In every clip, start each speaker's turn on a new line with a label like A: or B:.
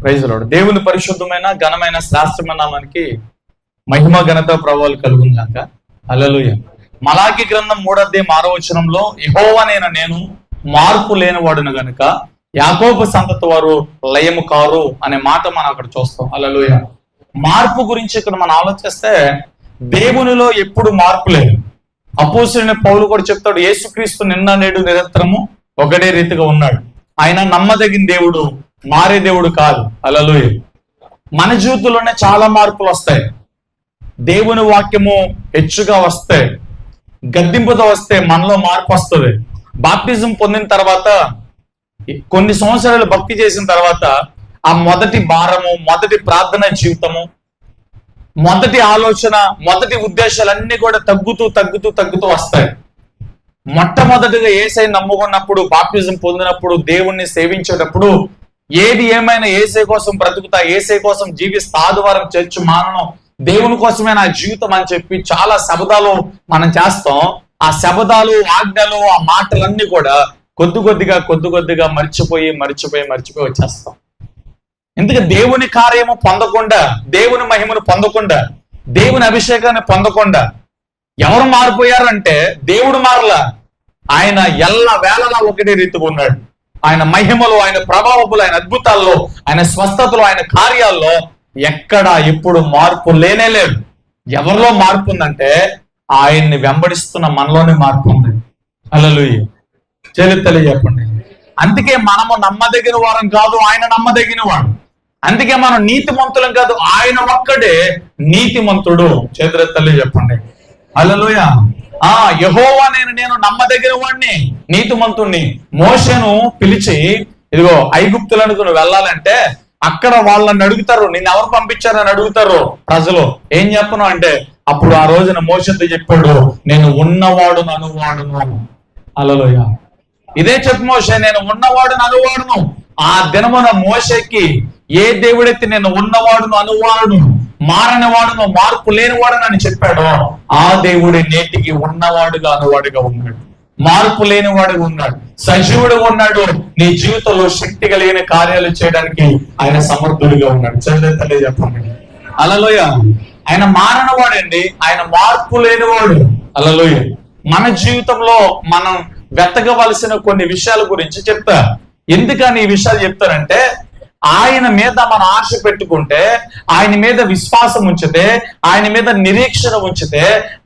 A: Praise lord. దేవుని పరిశుద్ధమైన ఘనమైన శ్రేష్టమైన నామానికి మహిమ ఘనత ప్రభావాలు కలుగుగాక. హల్లెలూయా. మలాకి గ్రంథం 3:6 యెహోవానైన నేను మార్పు లేనివాడును గనుక యాకోబు సంతతి వారు లయము కారు అనే మాట మనం అక్కడ చూస్తాం. హల్లెలూయా. మార్పు గురించి ఇక్కడ మనం ఆలోచిస్తే దేవునిలో ఎప్పుడు మార్పు లేదు. అపోస్తలుడైన పౌలు కూడా చెప్తాడు, యేసుక్రీస్తు నిన్న నేడు నిరంతరము ఒకటే రీతిగా ఉన్నాడు. ఆయన నమ్మదగిన దేవుడు, మారే దేవుడు కాదు. హల్లెలూయా. మన జీవితంలోనే చాలా మార్పులు వస్తాయి. దేవుని వాక్యము హెచ్చుగా వస్తే, గద్దింపుతో వస్తే మనలో మార్పు వస్తుంది. బాప్టిజం పొందిన తర్వాత కొన్ని సంవత్సరాలు భక్తి చేసిన తర్వాత ఆ మొదటి భారము, మొదటి ప్రార్థన జీవితము, మొదటి ఆలోచన, మొదటి ఉద్దేశాలన్నీ కూడా తగ్గుతూ వస్తాయి. మొట్టమొదటిగా యేసై నమ్ముకున్నప్పుడు, బాప్టిజం పొందినప్పుడు, దేవుణ్ణి సేవించేటప్పుడు ఏది ఏమైనా యేసై కోసం బ్రతుకుతా, యేసై కోసం జీవిస్తా, ఆదివారం చర్చ్ మానను, దేవుని కోసమే నా జీవితం అని చెప్పి చాలా శబదాలు మనం చేస్తాం. ఆ శబదాలు, ఆజ్ఞలు, ఆ మాటలన్నీ కూడా కొద్దిగా మర్చిపోయి వచ్చేస్తాం. ఎందుకంటే దేవుని కార్యము పొందకుండా, దేవుని మహిమను పొందకుండా, దేవుని అభిషేకాన్ని పొందకుండా ఎవరు మారిపోయారంటే దేవుడు మారలా. ఆయన ఎల్ల వేళలా ఒకటే రీతిగా ఉన్నాడు. ఆయన మహిమలో, ఆయన ప్రభావములు, ఆయన అద్భుతాల్లో, ఆయన స్వస్థతలో, ఆయన కార్యాల్లో ఎక్కడ ఎప్పుడు మార్పు లేనే లేదు. ఎవరిలో మార్పు ఉందంటే ఆయన్ని వెంబడిస్తున్న మనలోనే మార్పు ఉంది. హల్లెలూయా. చెల్లి చెప్పండి. అందుకే మనము నమ్మదగిన వారం కాదు, ఆయన నమ్మదగిన వాడు. అందుకే మనం నీతిమంతులం కాదు, ఆయన ఒక్కడే నీతిమంతుడు. చేతులెత్తి చెప్పండి. హల్లెలూయా. యెహోవానైన నేను నమ్మదగిన వాడిని, నీతిమంతుణ్ణి. మోషేను పిలిచి, ఇదిగో ఐగుప్తులకు నువ్వు వెళ్ళాలంటే అక్కడ వాళ్ళని అడుగుతారు, నిన్ను ఎవరు పంపించారని అడుగుతారు ప్రజలు. ఏం చెప్పను అంటే అప్పుడు ఆ రోజున మోషేతో చెప్పాడు, నేను ఉన్నవాడును అనువాడును. హల్లెలూయా. ఇదే చెప్పు మోషే, నేను ఉన్నవాడును అనువాడును. ఆ దినమున మోషేకి ఏ దేవుడైతే నేను ఉన్నవాడును అనువాడును, మారనివాడును, మార్పు లేనివాడును అని చెప్పాడో ఆ దేవుడి నేటికి ఉన్నవాడుగా అనువాడుగా ఉన్నాడు, మార్పు లేనివాడుగా ఉన్నాడు, సజీవుడు ఉన్నాడు. నీ జీవితంలో శక్తి కలిగిన కార్యాలు చేయడానికి ఆయన సమర్థుడిగా ఉన్నాడు. చదివే చెప్పండి. హల్లెలూయా. ఆయన మారనివాడండి, ఆయన మార్పు లేనివాడు. హల్లెలూయా. మన జీవితంలో మనం వెతకవలసిన కొన్ని విషయాల గురించి చెప్తా. ఎందుకని ఈ విషయాలు చెప్తారంటే ఆయన మీద మన ఆశ పెట్టుకుంటే, ఆయన మీద విశ్వాసం ఉంచితే, ఆయన మీద నిరీక్షణ ఉంచితే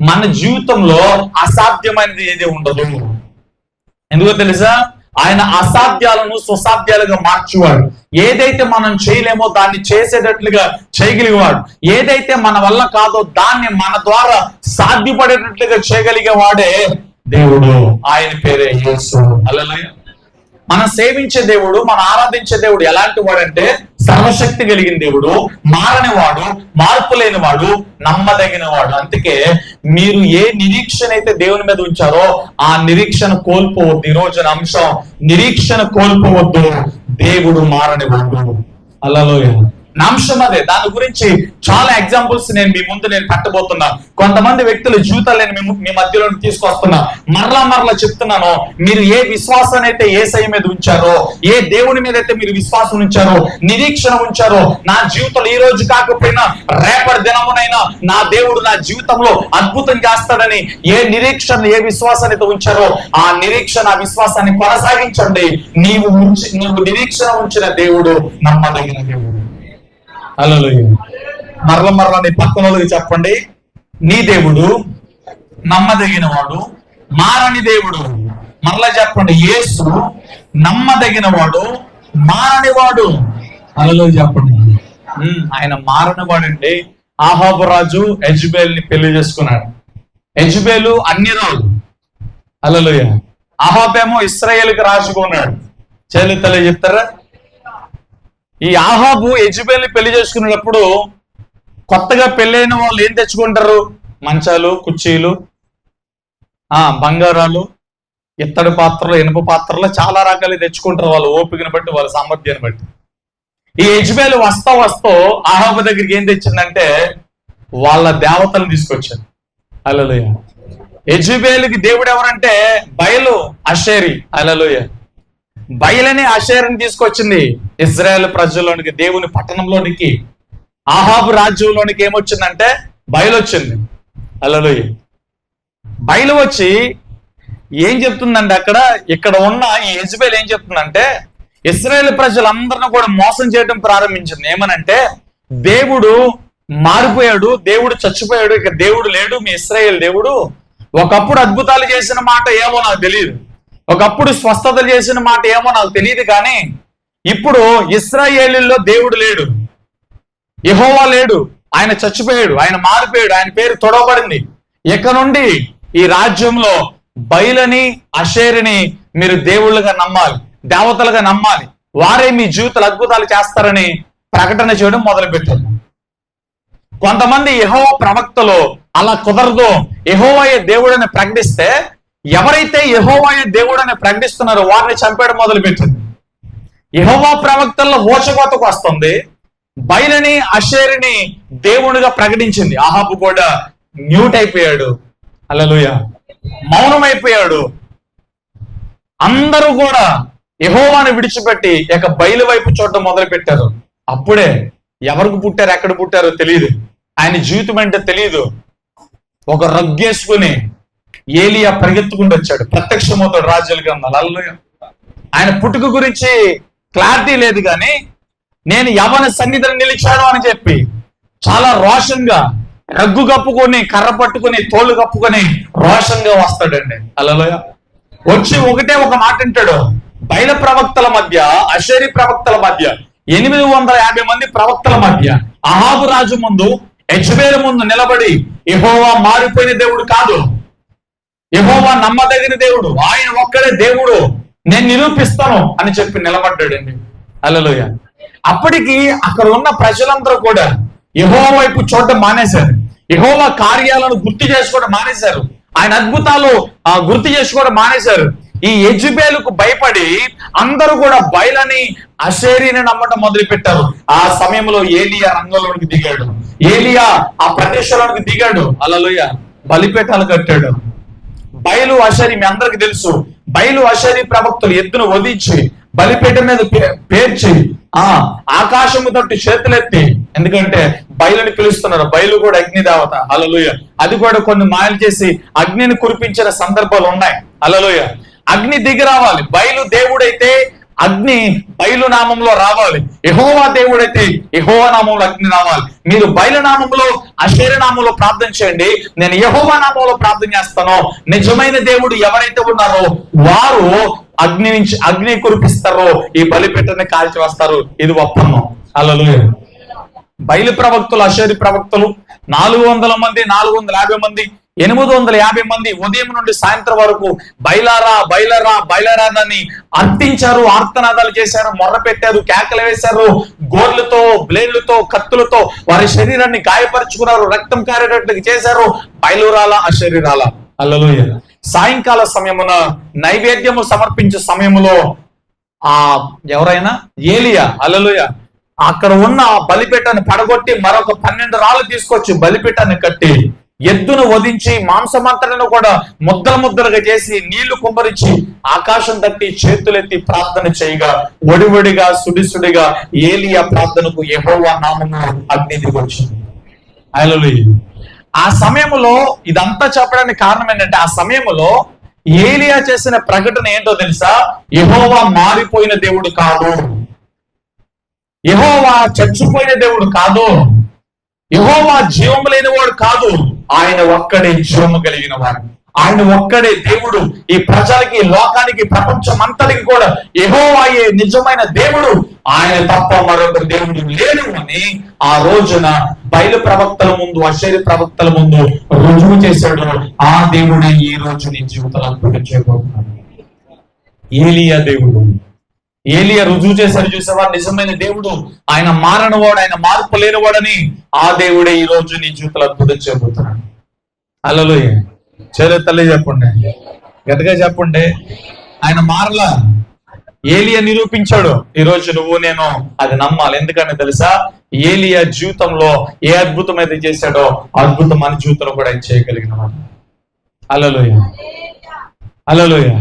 A: మన జీవితంలో అసాధ్యమైనది ఏది ఉండదు. ఎందుకో తెలుసా? ఆయన అసాధ్యాలను సుసాధ్యాలుగా మార్చేవాడు. ఏదైతే మనం చేయలేమో దాన్ని చేసేటట్లుగా చేయగలిగేవాడు. ఏదైతే మన వల్ల కాదో దాన్ని మన ద్వారా సాధ్యపడేటట్లుగా చేయగలిగే వాడే దేవుడు. ఆయన పేరే యేసు. హల్లెలూయా. మనం సేవించే దేవుడు, మనం ఆరాధించే దేవుడు ఎలాంటి వాడంటే సర్వశక్తి కలిగిన దేవుడు, మారనివాడు, మార్పు లేనివాడు, నమ్మదగిన వాడు. అందుకే మీరు ఏ నిరీక్షణ అయితే దేవుని మీద ఉంచారో ఆ నిరీక్షణ కోల్పోవద్దు. ఈ రోజున అంశం, నిరీక్షణ కోల్పోవద్దు, దేవుడు మారనివాడు. హల్లెలూయా. నా అంశం అదే. దాని గురించి చాలా ఎగ్జాంపుల్స్ నేను మీ ముందు పెట్టబోతున్నా. కొంతమంది వ్యక్తుల జీవితాలు నేను మీ మధ్యలో తీసుకొస్తున్నా. మరలా చెప్తున్నాను, మీరు ఏ విశ్వాసాన్ని అయితే యేసయ్య మీద ఉంచారో, ఏ దేవుని మీద అయితే మీరు విశ్వాసం ఉంచారో, నిరీక్షణ ఉంచారో, నా జీవితంలో ఈ రోజు కాకపోయినా రేపటి దినమునైనా నా దేవుడు నా జీవితంలో అద్భుతం చేస్తాడని ఏ నిరీక్షణ, ఏ విశ్వాసాన్ని అయితే ఉంచారో ఆ నిరీక్షణ, ఆ విశ్వాసాన్ని కొనసాగించండి. నీవు నిరీక్షణ ఉంచిన దేవుడు నమ్మదగిన దేవుడు. హల్లెలూయా. మరల నీ పక్కన వాళ్ళకి చెప్పండి, నీ దేవుడు నమ్మదగిన వాడు, మారని దేవుడు. మరలా చెప్పండి, యేసు నమ్మదగిన వాడు, మారని వాడు. హల్లెలూయా చెప్పండి. ఆయన మారని వాడండి. ఆహాబు రాజు యెజబెల్ని పెళ్లి చేసుకున్నాడు. యెజబెలు అన్ని రాజు. హల్లెలూయా. ఆహాబేమో ఇశ్రాయేలుకి రాజుగా ఉన్నాడు. చెల్లి చెప్తారా? ఈ ఆహాబు యెజబెల్ని పెళ్లి చేసుకునేటప్పుడు కొత్తగా పెళ్ళైన వాళ్ళు ఏం తెచ్చుకుంటారు? మంచాలు, కుర్చీలు, బంగారాలు, ఇత్తడి పాత్రలు, ఇనుప పాత్రలు, చాలా రకాలు తెచ్చుకుంటారు వాళ్ళ ఓపికను బట్టి, వాళ్ళ సామర్థ్యాన్ని బట్టి. ఈ యెజబెలు వస్తా ఆహాబు దగ్గరికి ఏం తెచ్చిందంటే వాళ్ళ దేవతలను తీసుకొచ్చారు. హల్లెలూయా. యెజబెలుకి దేవుడు ఎవరంటే బయలు, అషేరి. హల్లెలూయా. బయలని అషేరుని తీసుకొచ్చింది ఇజ్రాయెల్ ప్రజల్లోనికి, దేవుని పట్టణంలోనికి. ఆహాబు రాజ్యంలోనికి ఏమొచ్చిందంటే బయలు వచ్చింది. హల్లెలూయా. బయలు వచ్చి ఏం చెప్తుందంటే ఇక్కడ ఉన్న ఈ యెజబెల్ ఏం చెప్తుందంటే ఇశ్రాయేల్ ప్రజలందరిని కూడా మోసం చేయడం ప్రారంభించింది. ఏమనంటే దేవుడు మారిపోయాడు, దేవుడు చచ్చిపోయాడు, ఇక దేవుడు లేడు, మీ ఇశ్రాయేల్ దేవుడు. ఒకప్పుడు అద్భుతాలు చేసిన మాట ఏమో నాకు తెలియదు, ఒకప్పుడు స్వస్థతలు చేసిన మాట ఏమో నాకు తెలియదు, కానీ ఇప్పుడు ఇశ్రాయేలీల్లో దేవుడు లేడు, యెహోవా లేడు, ఆయన చచ్చిపోయాడు, ఆయన మారిపోయాడు, ఆయన పేరు తొడవబడింది. ఇక నుండి ఈ రాజ్యంలో బయలని అషేరుని మీరు దేవుళ్ళుగా నమ్మాలి, దేవతలుగా నమ్మాలి, వారే మీ జీవితాలు అద్భుతాలు చేస్తారని ప్రకటన చేయడం మొదలుపెట్టారు. కొంతమంది యెహోవా ప్రవక్తలు అలా కుదరదు, యెహోవాయే దేవుడని ప్రకటిస్తే ఎవరైతే యెహోవాయే దేవుడని ప్రకటిస్తున్నారో వారిని చంపేయడం మొదలుపెట్టింది. యెహోవా ప్రవక్తల్లో ఊచకోతకు వస్తుంది, బయలని అషేరుని దేవుడిగా ప్రకటించింది. ఆహాబు కూడా మ్యూట్ అయిపోయాడు, హల్లెలూయా, మౌనమైపోయాడు. అందరూ కూడా యెహోవాను విడిచిపెట్టి ఇక బయలు వైపు చూడటం మొదలు పెట్టారు. అప్పుడే ఎవరికి పుట్టారు, ఎక్కడ పుట్టారో తెలియదు, ఆయన జీవితం అంటే తెలియదు. ఒక రగ్గేసుకుని ఏలియా పరిగెత్తుకుంటూ వచ్చాడు, ప్రత్యక్షమవుతాడు రాజ్యాల గ్రంథాలు. హల్లెలూయా. ఆయన పుట్టుక గురించి క్లారిటీ లేదు, కానీ నేను యవన సన్నిధిని నిలిచాను అని చెప్పి చాలా రోషంగా రగ్గు కప్పుకొని, కర్ర పట్టుకొని, తోలు కప్పుకొని రోషంగా వస్తాడండి. హల్లెలూయా. వచ్చి ఒకటే ఒక మాట అంటాడు, బయల ప్రవక్తల మధ్య, అషేరీ ప్రవక్తల మధ్య, 850 మంది ప్రవక్తల మధ్య అహాబు రాజు ముందు, యెజబెలు ముందు నిలబడి యెహోవా మారిపోయిన దేవుడు కాదు, యెహోవా నమ్మదగిన దేవుడు, ఆయన ఒక్కడే దేవుడు, నేను నిరూపిస్తాను అని చెప్పి నిలబడ్డాడండి. హల్లెలూయా. అప్పటికి అక్కడ ఉన్న ప్రజలందరూ కూడా యెహోవా వైపు చూడటం మానేశారు, యెహోవా కార్యాలను గుర్తు చేసుకోవడం మానేశారు, ఆయన అద్భుతాలు గుర్తు చేసుకోవడం మానేశారు. ఈ యెజబెలుకు భయపడి అందరూ కూడా బయలని అషేరీని నమ్మటం మొదలు పెట్టారు. ఆ సమయంలో ఏలియా రంగంలోనికి దిగాడు, ఏలియా ఆ ప్రదేశంలోనికి దిగాడు. హల్లెలూయా. బలిపీఠాలు కట్టాడు. బయలు అషేరీ మీ అందరికి తెలుసు, బయలు అషేరీ ప్రవక్తలు ఎద్దును వధించి బలిపీఠం మీద పేర్చి ఆకాశము తట్టు చేతులెత్తి, ఎందుకంటే బయలుని పిలుస్తున్నారు, బయలు కూడా అగ్ని దేవత. హల్లెలూయా. అది కూడా కొన్ని మాయలు చేసి అగ్నిని కురిపించిన సందర్భాలు ఉన్నాయి. హల్లెలూయా. అగ్ని దిగి రావాలి. బయలు దేవుడైతే అగ్ని బయలు నామంలో రావాలి, యెహోవా దేవుడైతే యెహోవా నామంలో అగ్ని రావాలి. మీరు బయలు నామంలో, అషేరు నామంలో ప్రార్థన చేయండి, నేను యెహోవా నామంలో ప్రార్థన చేస్తాను. నిజమైన దేవుడు ఎవరైతే ఉన్నారో వారు అగ్ని కురిపిస్తారో ఈ బలిపీఠాన్ని కాల్చి వస్తారు. ఇది ఒప్పందం. హల్లెలూయా. బయలు ప్రవక్తలు, అషేరీ ప్రవక్తలు 400 మంది, 450 మంది, 850 మంది ఉదయం నుండి సాయంత్రం వరకు బయలారా బయలారా బయలారా అని అర్థించారు, ఆర్తనాదాలు చేశారు, మొర్ర పెట్టారు, కేకలు వేశారు, గోర్లతో, బ్లేడ్లతో, కత్తులతో వారి శరీరాన్ని గాయపరుచుకున్నారు, రక్తం కారేటట్టు చేశారు. బయలురాలా, అషేరీరాలా. హల్లెలూయా. సాయంకాల సమయమున నైవేద్యము సమర్పించే సమయంలో ఎవరైనా ఏలియా, హల్లెలూయా, అక్కడ ఉన్న బలిపీఠాన్ని పడగొట్టి మరొక 12 రాళ్ళు తీసుకొచ్చి బలిపీఠాన్ని కట్టి ఎద్దును వధించి మాంసమంతలను కూడా ముద్దలు ముద్దలుగా చేసి నీళ్లు కుమ్మరించి ఆకాశం తట్టి చేతులెత్తి ప్రార్థన చేయగా ఒడివడిగా సుడిసుడిగా ఏలియా ప్రార్థనకు యెహోవా నామము అగ్ని దిగి వచ్చింది. హల్లెలూయా. ఆ సమయంలో ఇదంతా చెప్పడానికి కారణం ఏంటంటే ఆ సమయంలో ఏలియా చేసిన ప్రకటన ఏంటో తెలుసా? యెహోవా మారిపోయిన దేవుడు కాదు, యెహోవా చచ్చిపోయిన దేవుడు కాదు, యెహోవా జీవము లేనివాడు కాదు, ఆయన ఒక్కడే జీవము కలిగిన వాడు, ఆయన ఒక్కడే దేవుడు. ఈ ప్రజలకి, లోకానికి, ప్రపంచం అంతటికి కూడా యెహోవాయే నిజమైన దేవుడు, ఆయన తప్ప మరొక దేవుడు లేడు అని ఆ రోజున బయలు ప్రవక్తల ముందు, అషేరీ ప్రవక్తల ముందు రుజువు చేశాడు. ఆ దేవుడే ఈ రోజు నీ జీవితాలు అద్భుతం చేయబోతున్నాడు. ఏలియా దేవుడు, ఏలియా రుజువు చేశాడు. చూసేవాడు నిజమైన దేవుడు, ఆయన మారనివాడు, ఆయన మార్పు లేనివాడని ఆ దేవుడే ఈ రోజు నీ జీవితాలు అద్భుతం చేయబోతున్నాడు. హల్లెలూయా. తల్లి చెప్పండి, గట్టిగా చెప్పండి. ఆయన మారలా, ఏలియా నిరూపించాడు. ఈ రోజు నువ్వు నేను అది నమ్మాలి. ఎందుకంటే తెలుసా, ఏలియా జీవితంలో ఏ అద్భుతం అయితే చేశాడో అద్భుతం మన జీవితంలో కూడా ఆయన చేయగలిగిన వాడు. హల్లెలూయా. హల్లెలూయా.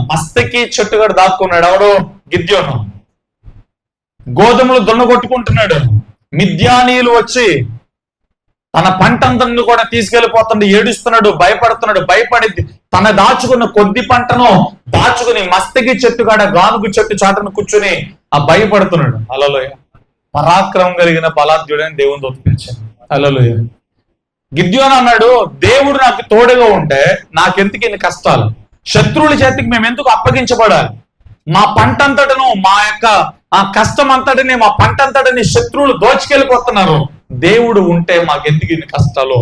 A: మస్తకి చెట్టుగాడు దాక్కున్నాడు. ఎవడు? గిద్యోను. గోధుమలు దున్నగొట్టుకుంటున్నాడు. మిద్యానీయులు వచ్చి తన పంటంతా కూడా తీసుకెళ్లిపోతుండే, ఏడుస్తున్నాడు, భయపడుతున్నాడు. భయపడి తన దాచుకున్న కొద్ది పంటను దాచుకుని మస్తకి చెట్టుగాడ గానుగు చెట్టు చాటును కూర్చుని భయపడుతున్నాడు. హల్లెలూయా. పరాక్రమం కలిగిన బలాఢ్యుడని దేవుని దూత పిలిచాడు. హల్లెలూయా. గిద్యోను అన్నాడు, దేవుడు నాకు తోడుగా ఉంటే నాకెందుకు ఇన్ని కష్టాలు? శత్రువుల చేతికి మేము ఎందుకు అప్పగించబడాలి? మా పంట అంతటను, మా యొక్క కష్టం అంతటిని, మా పంట అంతటిని శత్రువులు దోచుకెళ్ళిపోతున్నారు. దేవుడు ఉంటే మాకెందుకు ఇన్ని కష్టాలు?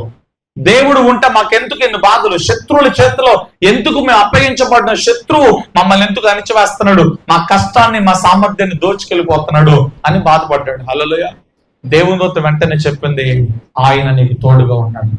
A: దేవుడు ఉంటే మాకెందుకు ఇన్ని బాధలు? శత్రువుల చేతిలో ఎందుకు మేము అప్పగించబడిన? శత్రువు మమ్మల్ని ఎందుకు అణిచివేస్తున్నాడు? మా కష్టాన్ని, మా సామర్థ్యాన్ని దోచుకెళ్ళిపోతున్నాడు అని బాధపడ్డాడు. హల్లెలూయా. దేవుని దూత వెంటనే చెప్పింది, ఆయన నీకు తోడుగా ఉన్నాడు.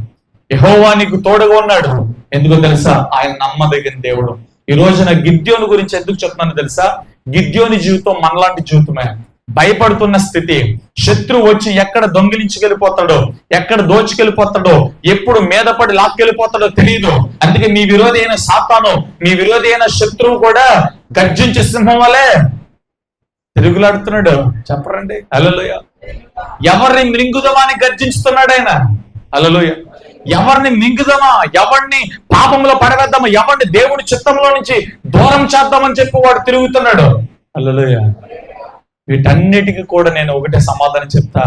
A: యెహోవా నీకు తోడుగా ఉన్నాడు. ఎందుకో తెలుసా? ఆయన నమ్మదగిన దేవుడు. ఈ రోజున గిద్యోను గురించి ఎందుకు చెప్తున్నాను తెలుసా? గిద్యోని జీవితం మనలాంటి జీవితమే. భయపడుతున్న స్థితి. శత్రువు వచ్చి ఎక్కడ దొంగిలించుకెళ్ళిపోతాడో, ఎక్కడ దోచుకెళ్ళిపోతాడో, ఎప్పుడు మీద పడి లాక్కెళ్ళిపోతాడో తెలియదు. అందుకే మీ విరోధి అయిన సాతాను, మీ విరోధి అయిన శత్రువు కూడా గర్జించే సింహం వలె తిరుగులాడుతున్నాడు. చెప్పరండి. హల్లెలూయా. ఎవరిని మృంగుదమని గర్జించుతున్నాడు ఆయన. హల్లెలూయా. ఎవరిని మింగుదామా, ఎవరిని పాపంలో పడవేద్దామా, ఎవరిని దేవుని చిత్తంలో నుంచి దూరం చేద్దామని చెప్పి వాడు తిరుగుతున్నాడు. హల్లెలూయా. వీటన్నిటికీ కూడా నేను ఒకటే సమాధానం చెప్తా.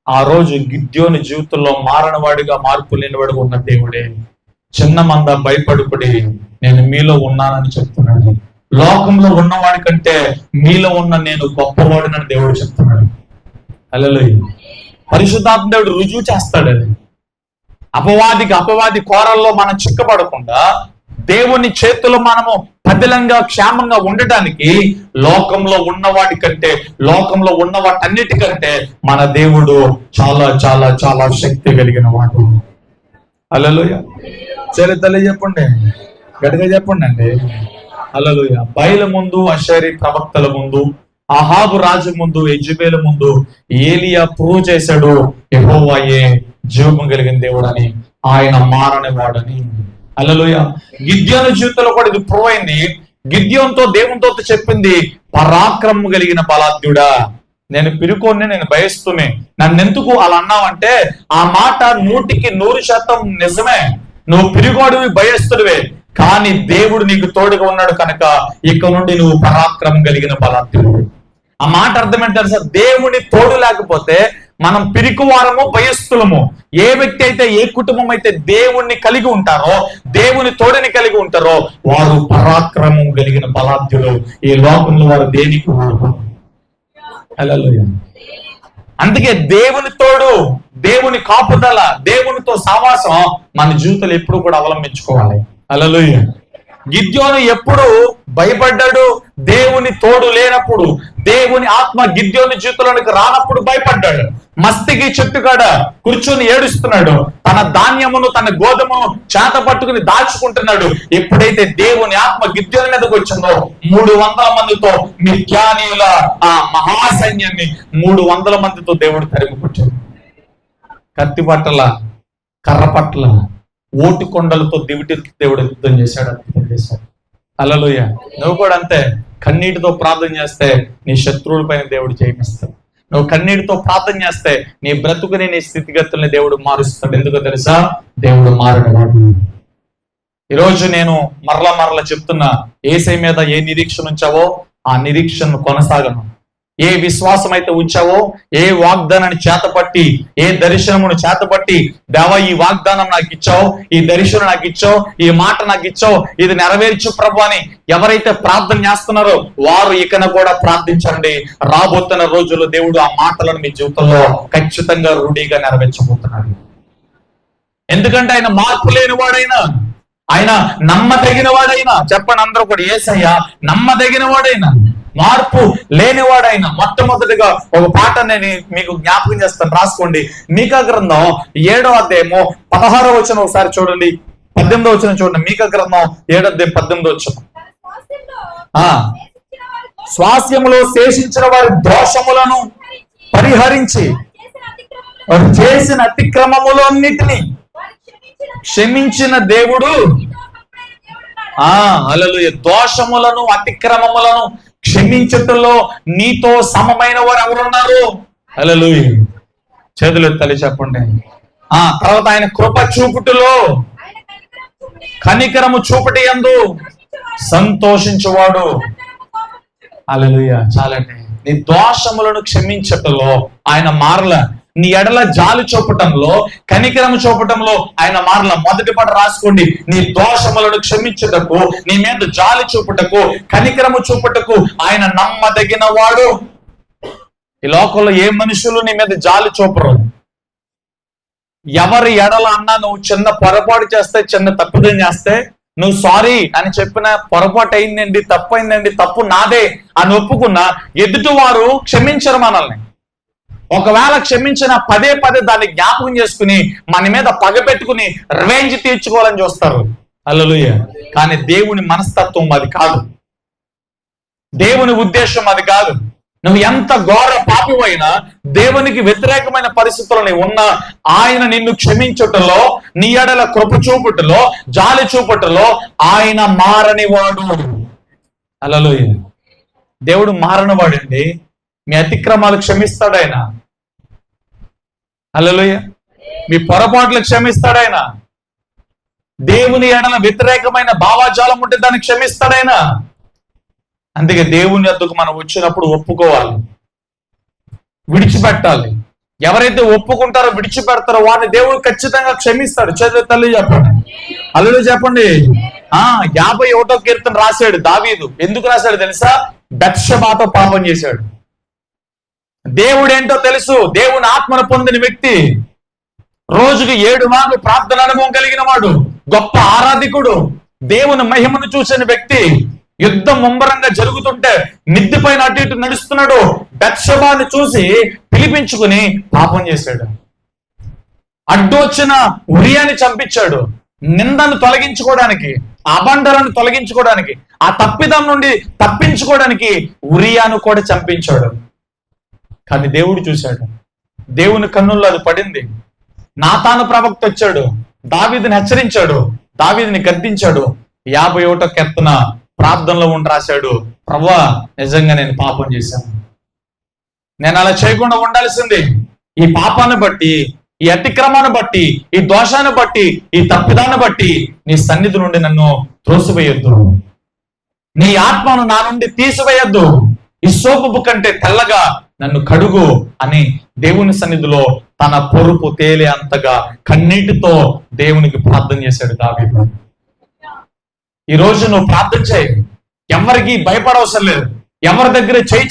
A: ఆ రోజు గిద్యోని జీవితంలో మారనవాడిగా, మార్పు లేనివాడిగా ఉన్న దేవుడే చిన్న మంద భయపడుకుడి, నేను మీలో ఉన్నానని చెప్తున్నాడు. లోకంలో ఉన్నవాడి కంటే మీలో ఉన్న నేను గొప్పవాడినని దేవుడు చెప్తున్నాడు. హల్లెలూయా. పరిశుద్ధాత్మ దేవుడు రుజువు చేస్తాడు. అది అపవాది కోరల్లో మనం చిక్కబడకుండా దేవుని చేతుల్లో మనము పదిలంగా క్షేమంగా ఉండటానికి లోకంలో ఉన్నవాడి కంటే, లోకంలో ఉన్న వాటన్నిటికంటే మన దేవుడు చాలా చాలా చాలా శక్తి కలిగిన వాడు. హల్లెలూయా. సరే తల్లి చెప్పండి, గట్టిగా చెప్పండి అండి. హల్లెలూయా. బయలు ముందు, అషరీ ప్రవక్తల ముందు, అహాబు రాజు ముందు, యెజెబెలు ముందు ఏలియా ప్రూవ్ చేశాడు యెహోవాయే జీవం కలిగిన దేవుడు అని, ఆయన మారని వాడని. హల్లెలూయా. గిద్యోను జీవితంలో కూడా ఇది ప్రూవ్ అయింది. గిద్యోనుతో దేవునితో చెప్పింది, పరాక్రమం కలిగిన బలాఢ్యుడా, నేను పిరుకోని, నేను భయస్తుని, నన్నెందుకు అలా అన్నావంటే ఆ మాట 100% నిజమే. నువ్వు పిరుగోడివి, భయస్తుడివే, కానీ దేవుడు నీకు తోడుగా ఉన్నాడు కనుక ఇక నుండి నువ్వు పరాక్రమం కలిగిన బలాఢ్యుడు. ఆ మాట అర్థం ఏంటి తెలుసా? దేవుని తోడు లేకపోతే మనం పిరికివారము, భయస్థులము. ఏ వ్యక్తి అయితే, ఏ కుటుంబం అయితే దేవుణ్ణి కలిగి ఉంటారో, దేవుని తోడుని కలిగి ఉంటారో వారు పరాక్రమం కలిగిన బలాఢ్యులు. ఈ లోకంలో వారు దేనికి వారు. హల్లెలూయా. అందుకే దేవుని తోడు, దేవుని కాపుదల, దేవునితో సహవాసం మన జీవితాలు ఎప్పుడు కూడా అవలంబించుకోవాలి. హల్లెలూయా. గిద్యోను ఎప్పుడు భయపడ్డాడు? దేవుని తోడు లేనప్పుడు, దేవుని ఆత్మ గిద్యోని జీవితంలోనికి రానప్పుడు భయపడ్డాడు. మస్తికి చెట్టుకాడ కూర్చొని ఏడుస్తున్నాడు. తన ధాన్యమును, తన గోధుమను చేత పట్టుకుని దాచుకుంటున్నాడు. ఎప్పుడైతే దేవుని ఆత్మ గిద్యోని మీదకి వచ్చిందో 300 మందితో, మిద్యానీయుల ఆ మహాసైన్యాన్ని 300 మందితో దేవుడు తరిమికొచ్చాడు. కత్తి పట్టల, కర్ర పట్ల, ఓటి కొండలతో దేవుడు యుద్ధం చేశాడు, అద్భుతం చేశాడు. హల్లెలూయా. నువ్వు కూడా అంతే. కన్నీటితో ప్రార్థన చేస్తే నీ శత్రువుల పైన దేవుడు జయమిస్తాడు. నువ్వు కన్నీటితో ప్రార్థన చేస్తే నీ బ్రతుకుని, నీ స్థితిగతుల్ని దేవుడు మారుస్తాడు. ఎందుకో తెలుసా? దేవుడు మారడు. ఈరోజు నేను మరలా చెప్తున్నా, యేసయ్య మీద ఏ నిరీక్షణ ఉంచావో ఆ నిరీక్షణను కొనసాగను. ఏ విశ్వాసం అయితే ఉంచావో, ఏ వాగ్దానాన్ని చేతపట్టి, ఏ దర్శనమును చేతపట్టి, దేవా ఈ వాగ్దానం నాకు ఇచ్చావు, ఈ దర్శనం నాకు ఇచ్చావు, ఈ మాట నాకు ఇచ్చావు, ఇది నెరవేర్చు ప్రభు అని ఎవరైతే ప్రార్థన చేస్తున్నారో వారు ఇకన కూడా ప్రార్థించండి. రాబోతున్న రోజుల్లో దేవుడు ఆ మాటలను మీ జీవితంలో ఖచ్చితంగా రూఢిగా నెరవేర్చబోతున్నాడు. ఎందుకంటే ఆయన మార్పు లేని వాడైనా, ఆయన నమ్మదగిన వాడైనా. చెప్పండి అందరూ కూడా, యేసయ్య నమ్మదగిన వాడైనా, మార్పు లేనివాడైనా. మొట్టమొదటిగా ఒక పాట నేను మీకు జ్ఞాపకం చేస్తాను, రాసుకోండి. మీకా గ్రంథం 7వ అధ్యాయము 16వ వచనం ఒకసారి చూడండి, 18వ వచనం చూడండి. మీకా గ్రంథం 7వ అధ్యాయం 18వ వచనం. స్వాస్యములో శేషించిన వారి దోషములను పరిహరించి చేసిన అతిక్రమములన్నిటినీ క్షమించిన దేవుడు హల్లెలూయా. దోషములను అతిక్రమములను క్షమించుటలో నీతో సమమైన వారు ఎవరున్నారు? హల్లెలూయా. చేతులు ఎత్తాలి చెప్పండి. తర్వాత ఆయన కృప చూపుటలో కనికరము చూపుటి యందు సంతోషించువాడు. హల్లెలూయా. చాలండి. నీ దోషములను క్షమించటంలో ఆయన మారల. నీ ఎడల జాలి చూపటంలో, కనికరము చూపటంలో ఆయన మారల. మొదటి పాట రాసుకోండి. నీ దోషములను క్షమించుటకు, నీ మీద జాలి చూపుటకు, కనికరము చూపుటకు ఆయన నమ్మదగిన వాడు. ఈ లోకంలో ఏ మనుషులు నీ మీద జాలి చూపరు. ఎవరి ఎడల అన్నా నువ్వు చిన్న పొరపాటు చేస్తే, చిన్న తప్పుదం చేస్తే, నువ్వు సారీ అని చెప్పిన పొరపాటు అయిందండి, తప్పు అయిందండి, తప్పు నాదే అని ఒప్పుకున్నా ఎదుటి వారు క్షమించరు మనల్ని. ఒకవేళ క్షమించిన పదే పదే దాన్ని జ్ఞాపకం చేసుకుని మన మీద పగ పెట్టుకుని రివెంజ్ తీర్చుకోవాలని చూస్తారు. హల్లెలూయా. కానీ దేవుని మనస్తత్వం అది కాదు, దేవుని ఉద్దేశం అది కాదు. నువ్వు ఎంత ఘోర పాపమైనా, దేవునికి వ్యతిరేకమైన పరిస్థితుల్లో నీవు ఉన్నా, ఆయన నిన్ను క్షమించుటలో, నీ ఎడల కృప చూపుటలో, జాలి చూపుటలో ఆయన మారని వాడు. హల్లెలూయా. దేవుడు మారని వాడండి. మీ అతిక్రమాలు క్షమిస్తాడు ఆయన. హల్లెలూయా. మీ పొరపాట్లు క్షమిస్తాడు ఆయన. దేవుని ఎడల వ్యతిరేకమైన భావాజాలం ఉంటే దాన్ని క్షమిస్తాడు ఆయన. అందుకే దేవుని వద్దకు మనం వచ్చినప్పుడు ఒప్పుకోవాలి, విడిచిపెట్టాలి. ఎవరైతే ఒప్పుకుంటారో, విడిచిపెడతారో వారిని దేవుడు ఖచ్చితంగా క్షమిస్తాడు. చేతులు తల్లి చెప్పండి. హల్లెలూయా చెప్పండి. 51వ కీర్తన రాశాడు దావీదు. ఎందుకు రాశాడు తెలుసా? బత్షెబాతో పాపం చేశాడు. దేవుడేంటో తెలుసు. దేవుని ఆత్మను పొందిన వ్యక్తి, రోజుకి 7 మార్లు ప్రార్థన అనుభవం కలిగిన వాడు, గొప్ప ఆరాధికుడు, దేవుని మహిమను చూసిన వ్యక్తి. యుద్ధం ముమ్మరంగా జరుగుతుంటే మిద్దె పైన అటు ఇటు నడుస్తున్నాడు. బత్షెబాను చూసి పిలిపించుకుని పాపం చేశాడు. అడ్డొచ్చిన ఉరియాని చంపించాడు. నిందను తొలగించుకోవడానికి, అబండలను తొలగించుకోవడానికి, ఆ తప్పిదం నుండి తప్పించుకోవడానికి ఉరియాను కూడా చంపించాడు. కానీ దేవుడు చూశాడు. దేవుని కన్నుల్లో అది పడింది. నాతాను ప్రవక్త వచ్చాడు, దావీదుని హెచ్చరించాడు, దావీదుని గద్దించాడు. 51వ కీర్తన ప్రార్థనలో ఉండి రాశాడు, ప్రభువా నిజంగా నేను పాపం చేశాను, నేను అలా చేయకుండా ఉండాల్సింది. ఈ పాపాన్ని బట్టి, ఈ అతిక్రమాన్ని బట్టి, ఈ దోషాన్ని బట్టి, ఈ తప్పిదాన్ని బట్టి నీ సన్నిధి నుండి నన్ను త్రోసివేయొద్దు, నీ ఆత్మను నా నుండి తీసివేయొద్దు, ఈ సోపు కంటే తెల్లగా నన్ను కడుగు అని దేవుని సన్నిధిలో తన పొరుపు తేలే అంతగా కన్నీటితో దేవునికి ప్రార్థన చేశాడు దావీదు. ఈ రోజు నువ్వు ప్రార్థన చేయి. ఎవరికి భయపడవసరం లేదు, ఎవరి దగ్గర చేయి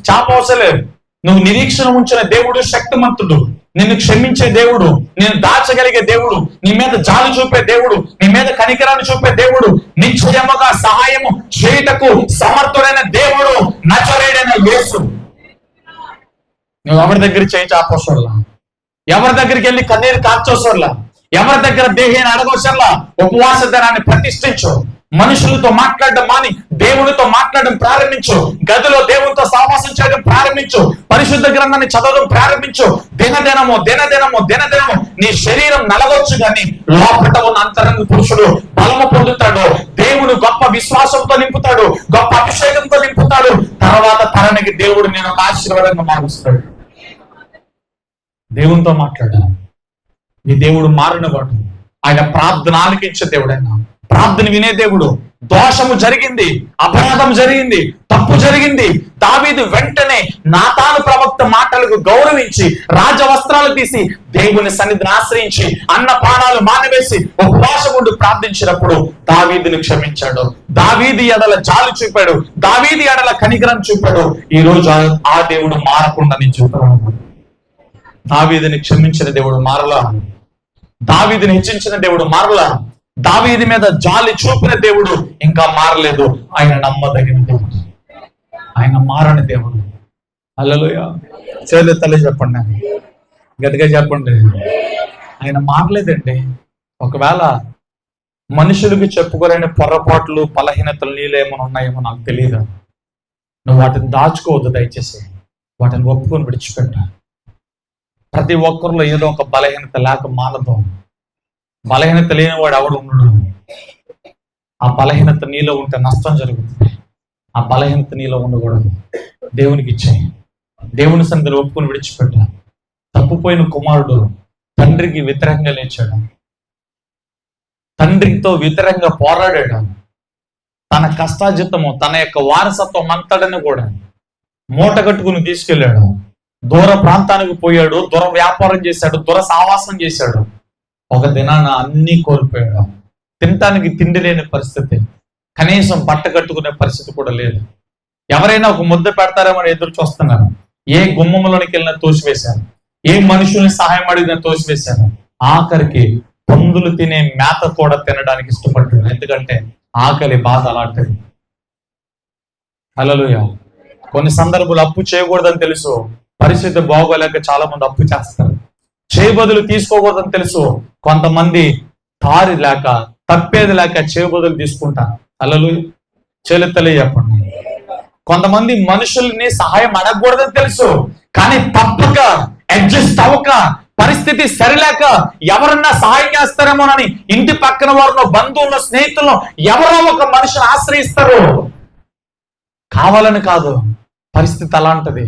A: చాపవసరం లేదు. నువ్వు నిరీక్షణ ఉంచిన దేవుడు శక్తిమంతుడు, నిన్ను క్షమించే దేవుడు, నేను దాచగలిగే దేవుడు, నీ మీద జాలి చూపే దేవుడు, నీ మీద కనికరాన్ని చూపే దేవుడు, నిశ్చయముగా సహాయము చేయుటకు సమర్థుడైన దేవుడు నజరేయుడైన యేసు. నువ్వు ఎవరి దగ్గర చేయి చాపవసరంలా, ఎవరి దగ్గరికి వెళ్ళి కన్నీరు కార్చవసరంలా, ఎవరి దగ్గర దేహాన్ని అడగవసరంలా. ఉపవాస దినాన్ని ప్రతిష్ఠించు. మనుషులతో మాట్లాడడం మాని దేవునితో మాట్లాడడం ప్రారంభించు. గదిలో దేవునితో సహవాసం చేయడం ప్రారంభించు. పరిశుద్ధ గ్రంథాన్ని చదవడం ప్రారంభించు. దినదినము నీ శరీరం నలగొచ్చు కానీ లోపట ఉన్న అంతరంగ పురుషుడు బలము పొందుతాడు. దేవుడు గొప్ప విశ్వాసంతో నింపుతాడు, గొప్ప అభిషేకంతో నింపుతాడు. తర్వాత తరానికి దేవుడు నేను ఒక ఆశీర్వాదంగా మారుస్తాడు. దేవునితో మాట్లాడాను. నీ దేవుడు మారినవాడు. ఆయన ప్రార్థన ఆలకించే దేవుడు, ఆయన ప్రార్థన వినే దేవుడు. దోషము జరిగింది, అపరాధం జరిగింది, తప్పు జరిగింది. దావీదు వెంటనే నాతాను ప్రవక్త మాటలకు గౌరవించి రాజవస్త్రాలు తీసి దేవుని సన్నిధిని ఆశ్రయించి అన్న ప్రాణాలు మానివేసి ఉపవాసముండి ప్రార్థించినప్పుడు దావీదుని క్షమించాడు. దావీదు ఎడల జాలి చూపాడు, దావీదు ఎడల కనికరం చూపాడు. ఈ రోజు ఆ దేవుడు మారకుండా నేను చూపుతున్నాను. దావీదుని క్షమించిన దేవుడు మారలా, దావీదుని హెచ్చించిన దేవుడు మారలా, దావీదు మీద జాలి చూపిన దేవుడు ఇంకా మారలేదు. ఆయన నమ్మదగిన దేవుడు, ఆయన మారని దేవుడు. హల్లెలూయా. తల్లి చెప్పండి, గట్టిగా చెప్పండి. ఆయన మారలేదండి. ఒకవేళ మనుషులకి చెప్పుకోలేని పొరపాట్లు, బలహీనతలు నీళ్ళేమో ఉన్నాయేమో నాకు తెలియదు. నువ్వు వాటిని దాచుకోవద్దు దయచేసి. వాటిని ఒప్పుకొని విడిచిపెట్ట. ప్రతి ఒక్కరిలో ఏదో ఒక బలహీనత లేక మానదు. బలహీనత లేని వాడు ఎవడు ఉండడు. ఆ బలహీనత నీలో ఉంటే నష్టం జరుగుతుంది. ఆ బలహీనత నీలో ఉండకూడదు. దేవునికి ఇచ్చేయి. దేవుని సన్నిధిలో ఒప్పుకొని విడిచిపెట్ట. తప్పిపోయిన కుమారుడు తండ్రికి వ్యతిరేకంగా లేచాడు, తండ్రితో వ్యతిరేకంగా పోరాడాడు. తన కష్టాజితము, తన యొక్క వారసత్వం అంతటని కూడా మూట కట్టుకుని తీసుకెళ్ళాడు. దూర ప్రాంతానికి పోయాడు, దూర వ్యాపారం చేశాడు, దూర సావాసం చేశాడు. ఒక దినాన అన్నీ కోల్పోయాడు. తినటానికి తిండి లేని పరిస్థితి, కనీసం బట్ట కట్టుకునే పరిస్థితి కూడా లేదు. ఎవరైనా ఒక ముద్ద పెడతారేమో ఎదురు చూస్తున్నారు. ఏ గుమ్మంలోనికి వెళ్ళినా తోసివేశారు, ఏ మనుషుల్ని సహాయం అడిగినా తోసివేశారు. ఆఖరికి పందులు తినే మేత కూడా తినడానికి ఇష్టపడుతున్నాడు. ఎందుకంటే ఆకలి బాధ అలాంటిది. హల్లెలూయా. కొన్ని సందర్భాలు అప్పు చేయకూడదని తెలుసు, పరిస్థితి బాగోలేక చాలా మంది అప్పు చేస్తారు. చేయబదులు తీసుకోకూడదని తెలుసు, కొంతమంది తారి లేక, తప్పేది లేక చేయబదులు తీసుకుంటారు. హల్లెలూయా. చెల్లి చెప్పండి. కొంతమంది మనుషుల్ని సహాయం అడగకూడదని తెలుసు, కానీ తప్పక అడ్జస్ట్ అవ్వక, పరిస్థితి సరిలేక ఎవరన్నా సహాయం చేస్తారేమోనని ఇంటి పక్కన వారిలో, బంధువుల్లో, స్నేహితుల్లో ఎవరో ఒక మనిషిని ఆశ్రయిస్తారు. కావాలని కాదు, పరిస్థితి అలాంటిది.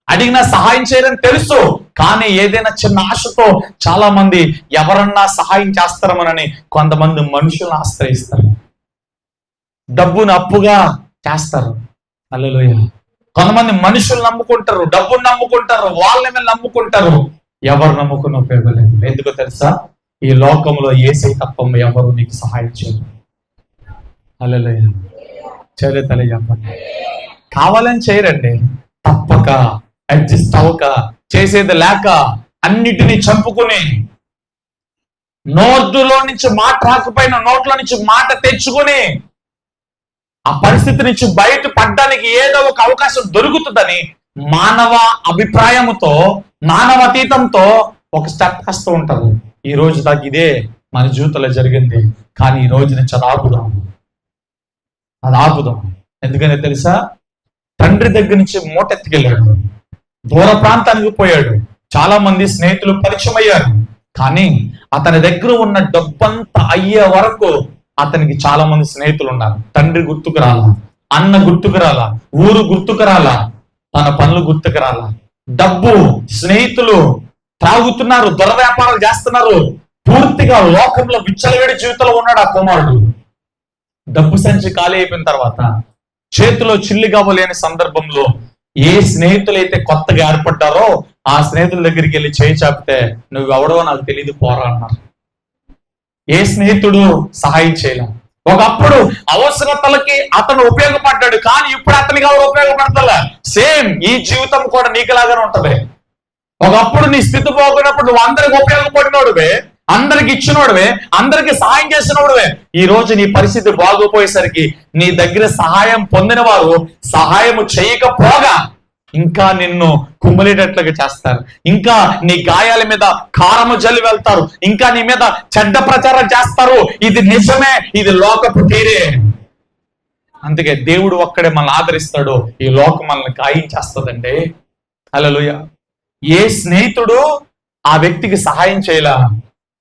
A: అడిగినా సహాయం చేయరని తెలుసు, కానీ ఏదైనా చిన్న ఆశతో చాలా మంది ఎవరన్నా సహాయం చేస్తారేమోనని కొంతమంది మనుషులను ఆశ్రయిస్తారు. డబ్బును అప్పుగా చేస్తారు. హల్లెలూయా. కొంతమంది మనుషులు నమ్ముకుంటారు, డబ్బును నమ్ముకుంటారు, వాళ్ళ మీద నమ్ముకుంటారు. ఎవరు నమ్ముకున్న ఉపయోగం లేదు. ఎందుకో తెలుసా? ఈ లోకంలో యేసయ్య తప్ప ఎవరు నీకు సహాయం చేయరు. హల్లెలూయా. చేయలే చెప్పండి. కావాలని చేయరండి, తప్పక అడ్జస్ట్ అవ్వక, చేసేది లేక, అన్నిటినీ చంపుకుని, నోట్లో నుంచి మాట రాకపోయినా నోట్లో నుంచి మాట తెచ్చుకుని, ఆ పరిస్థితి నుంచి బయట పడ్డానికి ఏదో ఒక అవకాశం దొరుకుతుందని మానవ అభిప్రాయముతో, మానవతీతంతో ఒక స్టెప్ వేస్తూ ఉంటారు. ఈ రోజు దాకా ఇదే మన జీవితంలో జరిగింది, కానీ ఈ రోజు నుంచి అది ఆపుదాం. ఎందుకనే తెలుసా? తండ్రి దగ్గర నుంచి మూట ఎత్తుకెళ్ళాడు, దూర ప్రాంతానికి పోయాడు. చాలా మంది స్నేహితులు పరిచయం అయ్యారు, కానీ అతని దగ్గర ఉన్న డబ్బంతా అయ్యే వరకు అతనికి చాలా మంది స్నేహితులు ఉన్నారు. తండ్రి గుర్తుకు రాలా, అన్న గుర్తుకు రాలా, ఊరు గుర్తుకు రాలా, తన పనులు గుర్తుకు రాలా. డబ్బు, స్నేహితులు, త్రాగుతున్నారు, దుర్వ్యాపారాలు చేస్తున్నారు. పూర్తిగా లోకంలో విచ్చలవిడి జీవితంలో ఉన్నాడు ఆ కుమారుడు. డబ్బు సంచి ఖాళీ అయిపోయిన తర్వాత, చేతిలో చిల్లి కావలేని సందర్భంలో ఏ స్నేహితులైతే కొత్తగా ఏర్పడ్డారో ఆ స్నేహితుల దగ్గరికి వెళ్ళి చేయి చాపితే, నువ్వు ఎవడో నాకు తెలియదు పోరా అన్నారు. ఏ స్నేహితుడు సహాయం చేయలే. ఒకప్పుడు అవసరతలకి అతను ఉపయోగపడ్డాడు, కానీ ఇప్పుడు అతనికి ఎవరు ఉపయోగపడతలే. సేమ్ ఈ జీవితం కూడా నీకులాగానే ఉంటది. ఒకప్పుడు నీ స్థితి పోకున్నప్పుడు నువ్వు అందరికి ఉపయోగపడినోడువే, అందరికి ఇచ్చినోడువే, అందరికి సహాయం చేసినోడువే. ఈ రోజు నీ పరిస్థితి బాగోపోయేసరికి నీ దగ్గర సహాయం పొందిన వారు సహాయం చేయకపోగా ఇంకా నిన్ను కుమ్మలేటట్లుగా చేస్తారు, ఇంకా నీ గాయాల మీద కారము జల్లి వెళ్తారు, ఇంకా నీ మీద చెడ్డ ప్రచారం చేస్తారు. ఇది నిజమే, ఇది లోకపు తీరే. అందుకే దేవుడు ఒక్కడే మనల్ని ఆదరిస్తాడు, ఈ లోకం మనల్ని గాయం చేస్తుందండి. హల్లెలూయా. ఏ స్నేహితుడు ఆ వ్యక్తికి సహాయం చేయలా,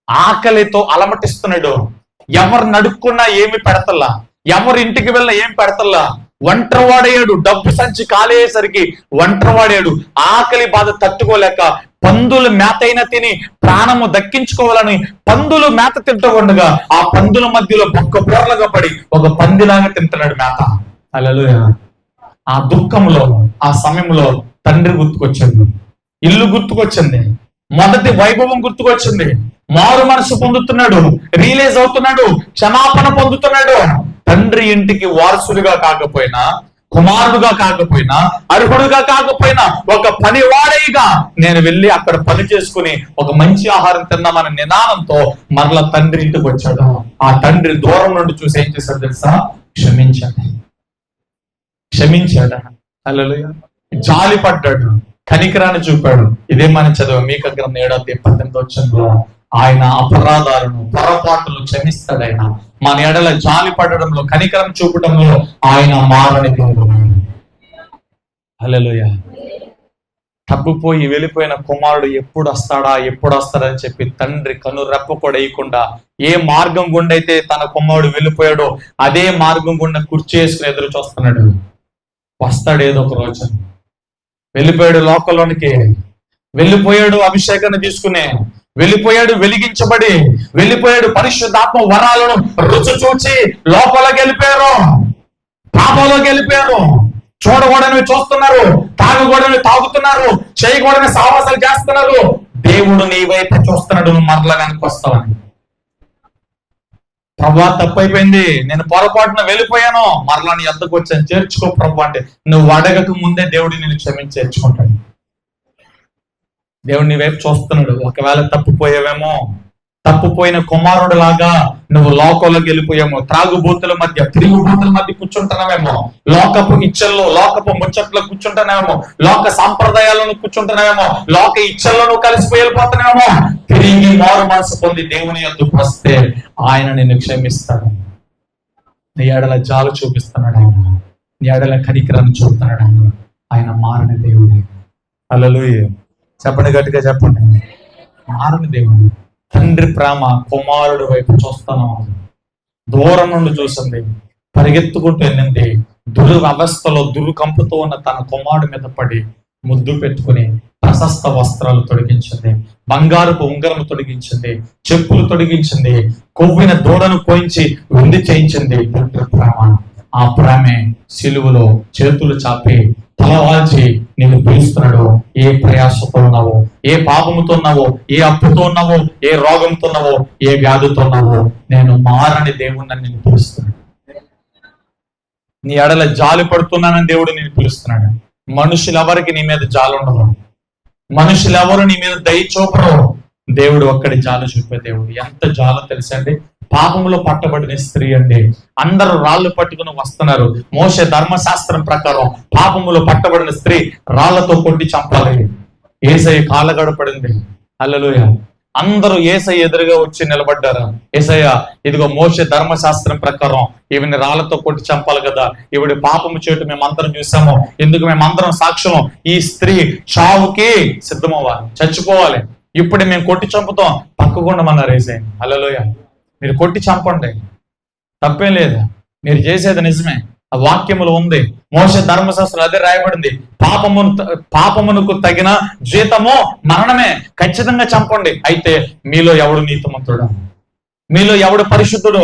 A: ఆకలితో అలమటిస్తున్నాడు. ఎవరు నడుక్కున్నా ఏమి పెడతల్లా, ఎవరి ఇంటికి వెళ్ళినా ఏం పెడతల్లా. ఒంటరివాడయ్యాడు, డబ్బు సంచి కాలేసరికి ఒంటరివాడాడు. ఆకలి బాధ తట్టుకోలేక పందులు మేతైనా తిని ప్రాణము దక్కించుకోవాలని పందులు మేత తింటూ ఉండగా ఆ పందుల మధ్యలో బొక్క బోర్లగా పడి ఒక పందిలాగా తింటున్నాడు మేత. హల్లెలూయా. ఆ దుఃఖంలో, ఆ సమయంలో తండ్రి గుర్తుకొచ్చింది, ఇల్లు గుర్తుకొచ్చింది, మొదటి వైభవం గుర్తుకొచ్చింది. మారు మనసు పొందుతున్నాడు, రియలైజ్ అవుతున్నాడు, క్షమాపణ పొందుతున్నాడు. తండ్రి ఇంటికి వారసుడిగా కాకపోయినా, కుమారుడుగా కాకపోయినా, అర్హుడుగా కాకపోయినా, ఒక పనివాడైగా నేను వెళ్ళి అక్కడ పని చేసుకుని ఒక మంచి ఆహారం తిన్నామనే నినాదంతో మరలా తండ్రి ఇంటికి వచ్చాడు. ఆ తండ్రి దూరం నుండి చూసి ఏం చేశాడు తెలుసా? క్షమించాడు. హల్లెలూయా. జాలి పడ్డాడు, కనికరాన్ని చూపాడు. ఇదే మనం చదువు మీకా గ్రంథం 7:18 ఆయన అపరాధాలను, పొరపాటులు క్షమిస్తాడు. ఆయన మన ఎడల జాలి పడడంలో, కనికరం చూపడంలో ఆయన మారని దేవుడు. హల్లెలూయా. తప్పిపోయి వెళ్ళిపోయిన కుమారుడు ఎప్పుడు వస్తాడని చెప్పి తండ్రి కను రెప్ప కూడా వేయకుండా ఏ మార్గం గుండా అయితే తన కుమారుడు వెళ్ళిపోయాడో అదే మార్గం గుండా కుర్చీ వేసుకుని ఎదురు చూస్తున్నాడు. వస్తాడు ఏదో ఒక రోజు. వెళ్ళిపోయాడు లోకంలోనికి, వెళ్ళిపోయాడు అభిషేకాన్ని తీసుకునే, వెళ్ళిపోయాడు వెలిగించబడి, వెళ్ళిపోయాడు పరిశుద్ధాత్మ వరాలను రుచి చూచి లోపలికి వెళ్ళిపోయారు, పాపంలోకి వెళ్ళిపోయారు. చూడకూడనివి చూస్తున్నారు, తాగకూడనివి తాగుతున్నారు, చేయకూడని సావాసాలు చేస్తున్నారు. దేవుడు నీ వైపు చూస్తున్నాడు, నువ్వు మరలా వెనక్కి వస్తావని. ప్రభా తప్పైపోయింది, నేను పొరపాటున వెళ్ళిపోయాను, మరలా నీ ఎద్దకు వచ్చాను, చేర్చుకో ప్రభా అంటే నువ్వు అడగక ముందే దేవుడు నేను క్షమించి చేర్చుకుంటాడు. దేవుడు నీ వైపు చూస్తున్నాడు. ఒకవేళ తప్పిపోయావేమో, తప్పిపోయిన కుమారుడు లాగా నువ్వు లోకంలోకి వెళ్ళిపోయామో, త్రాగుబోతుల మధ్య తిరుగుబోతుల మధ్య కూర్చుంటున్నావేమో, లోకపు ఇచ్చల్లో లోకపు ముచ్చట్లో కూర్చుంటున్నావేమో, లోక సాంప్రదాయాలను కూర్చుంటున్నావేమో, లోక ఇచ్చల్లో నువ్వు కలిసిపోయి వెళ్ళిపోతున్నావేమో, తిరిగి మారు మనసు పొంది దేవుని యొద్దకు వస్తే ఆయన నిన్ను క్షమిస్తాడు. నీ ఎడల జాలు చూపిస్తున్నాడు ఆయన, నీ ఎడల కనికరాన్ని చూపుతున్నాడు ఆయన. ఆయన మారని దేవుడు. హల్లెలూయా. చెప్పండి, గట్టిగా చెప్పండి. మారని దేవుడు. తండ్రి ప్రేమ కుమారుడు వైపు చూస్తాను. దూరం నుండి చూసింది, పరిగెత్తుకుంటూ వెళ్ళింది. దురవస్థలో దుర్కంపుతో ఉన్న తన కుమారుడు మీద పడి ముద్దు పెట్టుకుని ప్రశస్త వస్త్రాలు తొడిగించింది, బంగారపు ఉంగరం తొడిగించింది, చెప్పులు తొడిగించింది, కొవ్విన దూడను కోయించి విందు చేయించింది. తండ్రి ప్రేమ. ఆ ప్రేమే సిలువలో చేతులు చాపి తలవాల్చి నేను పిలుస్తున్నాడు. ఏ ప్రయాసతో ఉన్నావో, ఏ పాపముతో ఉన్నావో, ఏ అప్పుతో ఉన్నావో, ఏ రోగంతో ఉన్నావో, ఏ వ్యాధితో ఉన్నావో, నేను మారని దేవుడిని నేను పిలుస్తున్నాడు. నీ ఎడల జాలి పడుతున్నానని దేవుడు నేను పిలుస్తున్నాడు. మనుషులు ఎవరికి నీ మీద జాలి ఉండదు, మనుషులు ఎవరు నీ మీద దయ చూపరు. దేవుడు ఒక్కడి జాలి చూపే దేవుడు. ఎంత జాలో తెలుసండి. పాపంలో పట్టబడిన స్త్రీ అండి, అందరూ రాళ్ళు పట్టుకుని వస్తున్నారు. మోషే ధర్మశాస్త్రం ప్రకారం పాపములో పట్టబడిన స్త్రీ రాళ్లతో కొట్టి చంపాలి. యేసయ్య కాళ్ళగడపడింది. హల్లెలూయా. అందరూ యేసయ్య ఎదురుగా వచ్చి నిలబడ్డారు. యేసయ్య, ఇదిగో మోషే ధర్మశాస్త్రం ప్రకారం ఈవిని రాళ్లతో కొట్టి చంపాలి కదా, ఈవిడి పాపము చేయటం మేమందరం చూసాము, ఎందుకు మేమందరం సాక్ష్యం. ఈ స్త్రీ చావుకి సిద్ధమవ్వాలి, చచ్చిపోవాలి, ఇప్పుడు మేము కొట్టి చంపుతాం, పక్కకుండమన్నారు యేసయ్య. హల్లెలూయా. మీరు కొట్టి చంపండి, తప్పేం లేదు, మీరు చేసేది నిజమే. ఆ వాక్యములు ఉంది, మోషే ధర్మశాస్త్రం అదే రాయబడింది. పాపమునకు తగిన జీతము మరణమే, ఖచ్చితంగా చంపండి. అయితే మీలో ఎవడు నీతిమంతుడు, మీలో ఎవడు పరిశుద్ధుడు,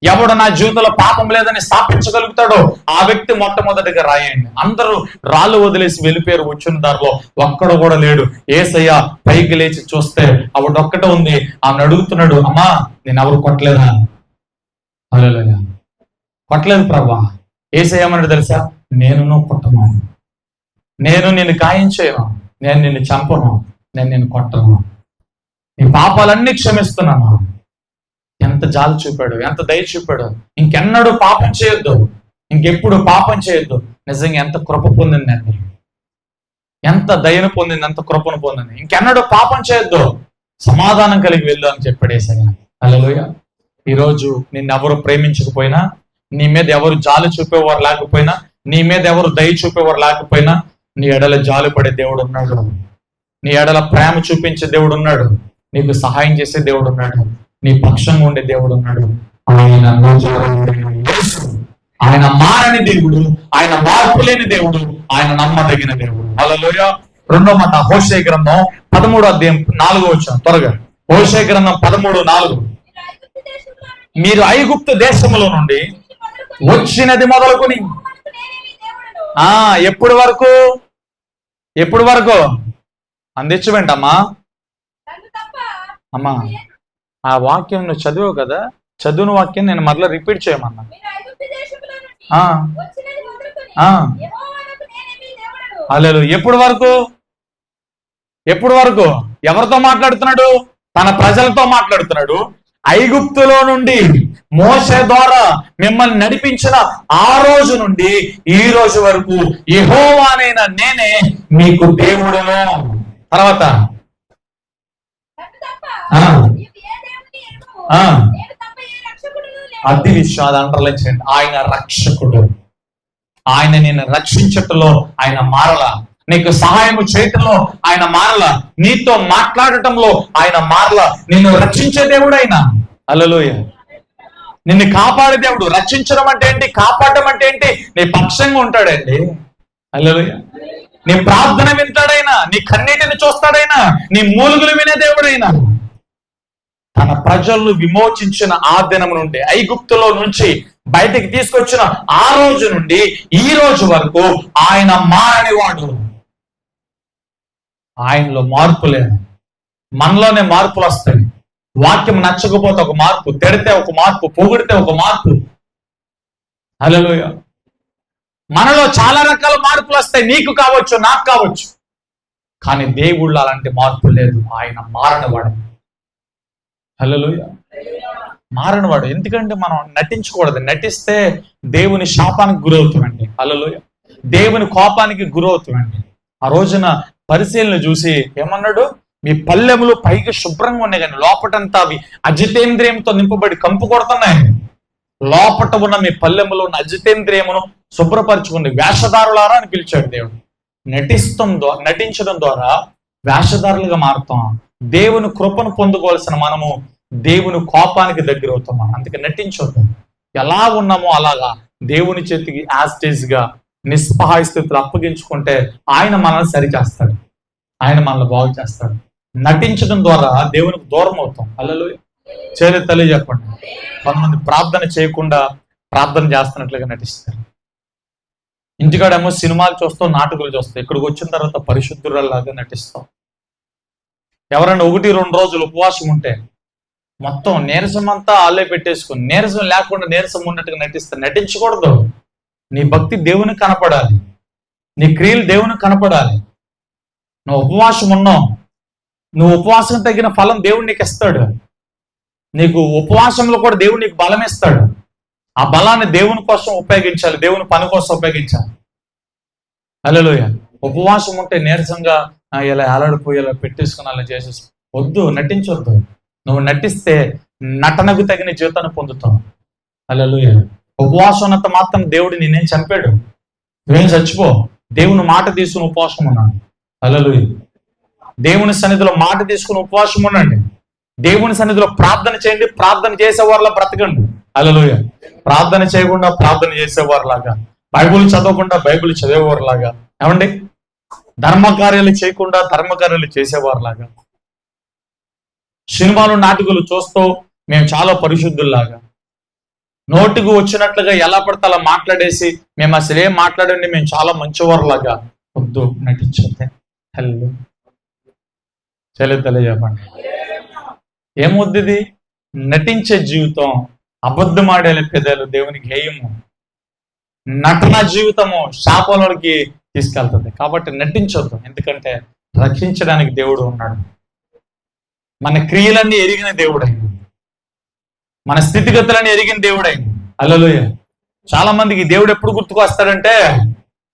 A: ఎవడు నా జీవితంలో పాపం లేదని స్థాపించగలుగుతాడో ఆ వ్యక్తి మొట్టమొదటిగా రాయండి. అందరూ రాళ్ళు వదిలేసి వెళ్ళిపోయారు. వచ్చిన దారిలో ఒక్కడు కూడా లేడు. యేసయ్య పైకి లేచి చూస్తే ఆవిడొక్కటే ఉంది. ఆమెను అడుగుతున్నాడు, అమ్మా నేను ఎవరు కొట్టలేదా? హల్లెలూయా. కొట్టలేదు ప్రభా. యేసయ్య ఏమన్నాడు తెలుసా? నేను కొట్టను, నేను నిన్ను గాయం చేయను, నేను నిన్ను చంపను, నేను నిన్ను కొట్టను, నీ పాపాలన్నీ క్షమిస్తున్నాను. ఎంత జాలి చూపాడు, ఎంత దయ చూపాడు. ఇంకెన్నడూ పాపం చేయొద్దు, ఇంకెప్పుడు పాపం చేయొద్దు. నిజంగా ఎంత కృప పొందింది అండి, ఎంత దయను పొందింది, ఎంత కృపను పొందింది. ఇంకెన్నడూ పాపం చేయొద్దు, సమాధానం కలిగి వెళ్ళు అని చెప్పాడు యేసయ్య. హల్లెలూయా. ఈరోజు నిన్నెవరు ప్రేమించకపోయినా, నీ మీద ఎవరు జాలి చూపేవారు లేకపోయినా, నీ మీద ఎవరు దయ చూపేవారు లేకపోయినా, నీ ఎడల జాలి పడే దేవుడు ఉన్నాడు, నీ ఎడల ప్రేమ చూపించే దేవుడు ఉన్నాడు, నీకు సహాయం చేసే దేవుడు ఉన్నాడు, నీ పక్షంగా ఉండే దేవుడు ఉన్నాడు. ఆయన మారని దేవుడు, ఆయన మార్పు లేని దేవుడు, ఆయన నమ్మదగిన దేవుడు. హల్లెలూయా. రెండో మాట హోషే గ్రంథం 13వ అధ్యాయం 4వ వచనం. త్వరగా హోషే గ్రంథం 13:4. మీరు ఐగుప్తు దేశములో నుండి వచ్చినది మొదలుకొని ఎప్పుడు వరకు అందించమండి అమ్మా. ఆ వాక్యం నువ్వు చదివావు కదా, చదువుని వాక్యం నేను మరలా రిపీట్ చేయమన్నా. హల్లెలూయా. ఎప్పుడు వరకు ఎవరితో మాట్లాడుతున్నాడు? తన ప్రజలతో మాట్లాడుతున్నాడు. ఐగుప్తులో నుండి మోషే ద్వారా మిమ్మల్ని నడిపించిన ఆ రోజు నుండి ఈ రోజు వరకు యెహోవానైన నేనే మీకు దేవుడును. తర్వాత అది విషయాలు అండర్లైన్ చేయండి. ఆయన రక్షకుడు, ఆయన నేను రక్షించటంలో ఆయన మారలా, నీకు సహాయము చేయటంలో ఆయన మారల, నీతో మాట్లాడటంలో ఆయన మారల. నిన్ను రక్షించే దేవుడు ఆయన. హల్లెలూయా. నిన్ను కాపాడే దేవుడు. రక్షించడం అంటే ఏంటి? కాపాడడం అంటే ఏంటి? నీ పక్షంగా ఉంటాడండి. హల్లెలూయా. నీ ప్రార్థన వింటాడైనా, నీ కన్నీటిని చూస్తాడైనా, నీ మూలుగులు వినే దేవుడైనా. తన ప్రజలను విమోచించిన ఆ దినం నుండి, ఐగుప్తులో నుంచి బయటికి తీసుకొచ్చిన ఆ రోజు నుండి ఈ రోజు వరకు ఆయన మారని వాడు. ఆయనలో మార్పు లేదు. మనలోనే మార్పులు వస్తాయి. వాక్యం నచ్చకపోతే ఒక మార్పు, తిడితే ఒక మార్పు, పొగిడితే ఒక మార్పు. హల్లెలూయా. మనలో చాలా రకాల మార్పులు వస్తాయి. నీకు కావచ్చు, నాకు కావచ్చు. కానీ దేవుళ్ళు అలాంటి మార్పు లేదు. ఆయన మారనివాడు. హల్లెలూయా. మారనివాడు. ఎందుకంటే మనం నటించకూడదు. నటిస్తే దేవుని శాపానికి గురవుతామండి. హల్లెలూయా. దేవుని కోపానికి గురవుతామండి. ఆ రోజున పరిశీలన చూసి ఏమన్నాడు? మీ పల్లెములు పైకి శుభ్రంగా ఉన్నాయి కానీ లోపటంతా అవి అజితేంద్రియంతో నింపబడి కంపు కొడుతున్నాయి. లోపట ఉన్న మీ పల్లెములో ఉన్న అజితేంద్రియమును శుభ్రపరచుకుని వేషధారులారా అని పిలిచాడు దేవుడు. నటించడం ద్వారా వేషధారులుగా మారుతాం. దేవుని కృపను పొందుకోవాల్సిన మనము దేవుని కోపానికి దగ్గర అవుతాం. అందుకే నటించొద్దు. ఎలా ఉన్నామో అలాగా దేవుని చేతికి యాస్టేజ్ గా నిస్సహాయ స్థితిలో అప్పగించుకుంటే ఆయన మనల్ని సరిచేస్తాడు. ఆయన మనల్ని బాగు చేస్తాడు. నటించడం ద్వారా దేవునికి దూరం అవుతాం. హల్లెలూయా. తల్లి చెప్పండి. కొంతమంది ప్రార్థన చేయకుండా ప్రార్థన చేస్తున్నట్లుగా నటిస్తారు. ఇంటికాడేమో సినిమాలు చూస్తాం, నాటకాలు చూస్తాం. ఇక్కడికి వచ్చిన తర్వాత పరిశుద్ధురాల్లాగా నటిస్తాం. ఎవరైనా 1-2 రోజులు ఉపవాసం ఉంటే మొత్తం నీరసం అంతా ఆళ్ళే పెట్టేసుకుని, నీరసం లేకుండా నీరసం ఉన్నట్టుగా నటిస్తారు. నటించకూడదు. నీ భక్తి దేవునికి కనపడాలి. నీ క్రియలు దేవునికి కనపడాలి. నువ్వు ఉపవాసం ఉన్నావు, నువ్వు ఉపవాసం తగిన ఫలం దేవుడు నీకు ఇస్తాడు. నీకు ఉపవాసంలో కూడా దేవుడు నీకు బలం ఇస్తాడు. ఆ బలాన్ని దేవుని కోసం ఉపయోగించాలి, దేవుని పని కోసం ఉపయోగించాలి. హల్లెలూయా. ఉపవాసం ఉంటే నీరసంగా ఇలా ఏలాడిపోయి ఇలా పెట్టేసుకుని అలా చేసేసి వద్దు, నటించొద్దు. నువ్వు నటిస్తే నటనకు తగిన జీవితాన్ని పొందుతావు. హల్లెలూయా. ఉపవాసం ఉన్నంత మాత్రం దేవుడు నేనేం చంపాడు, నువ్వేం చచ్చిపో. దేవుని మాట తీసుకుని ఉపవాసం ఉన్నాను. హల్లెలూయా. దేవుని సన్నిధిలో మాట తీసుకుని ఉపవాసం ఉండండి. దేవుని సన్నిధిలో ప్రార్థన చేయండి. ప్రార్థన చేసేవారిలా బ్రతకండి. హల్లెలూయా. ప్రార్థన చేయకుండా ప్రార్థన చేసేవారిలాగా, బైబిల్ చదవకుండా బైబిల్ చదివేవారిలాగా, ఏమండి, ధర్మకార్యాలు చేయకుండా ధర్మకార్యాలు చేసేవారిలాగా, సినిమాలు నాటకాలు చూస్తూ మేము చాలా పరిశుద్ధుల్లాగా, నోటికి వచ్చినట్లుగా ఎలా పడితే అలా మాట్లాడేసి మేము అసలు ఏం మాట్లాడండి మేము చాలా మంచివారిలాగా వద్దు, నటించొద్దే. హలో తెలియజెప్పండి. ఏమొద్దు ఇది? నటించే జీవితం, అబద్ధమాడే పెదాలు దేవునికి హేయము. నటన జీవితము శాపంలోకి తీసుకెళ్తుంది. కాబట్టి నటించొద్దు. ఎందుకంటే రక్షించడానికి దేవుడు ఉన్నాడు. మన క్రియలన్నీ ఎరిగిన దేవుడైంది, మన స్థితిగతులన్నీ ఎరిగిన దేవుడైంది. హల్లెలూయా. చాలా మందికి దేవుడు ఎప్పుడు గుర్తుకు వస్తాడంటే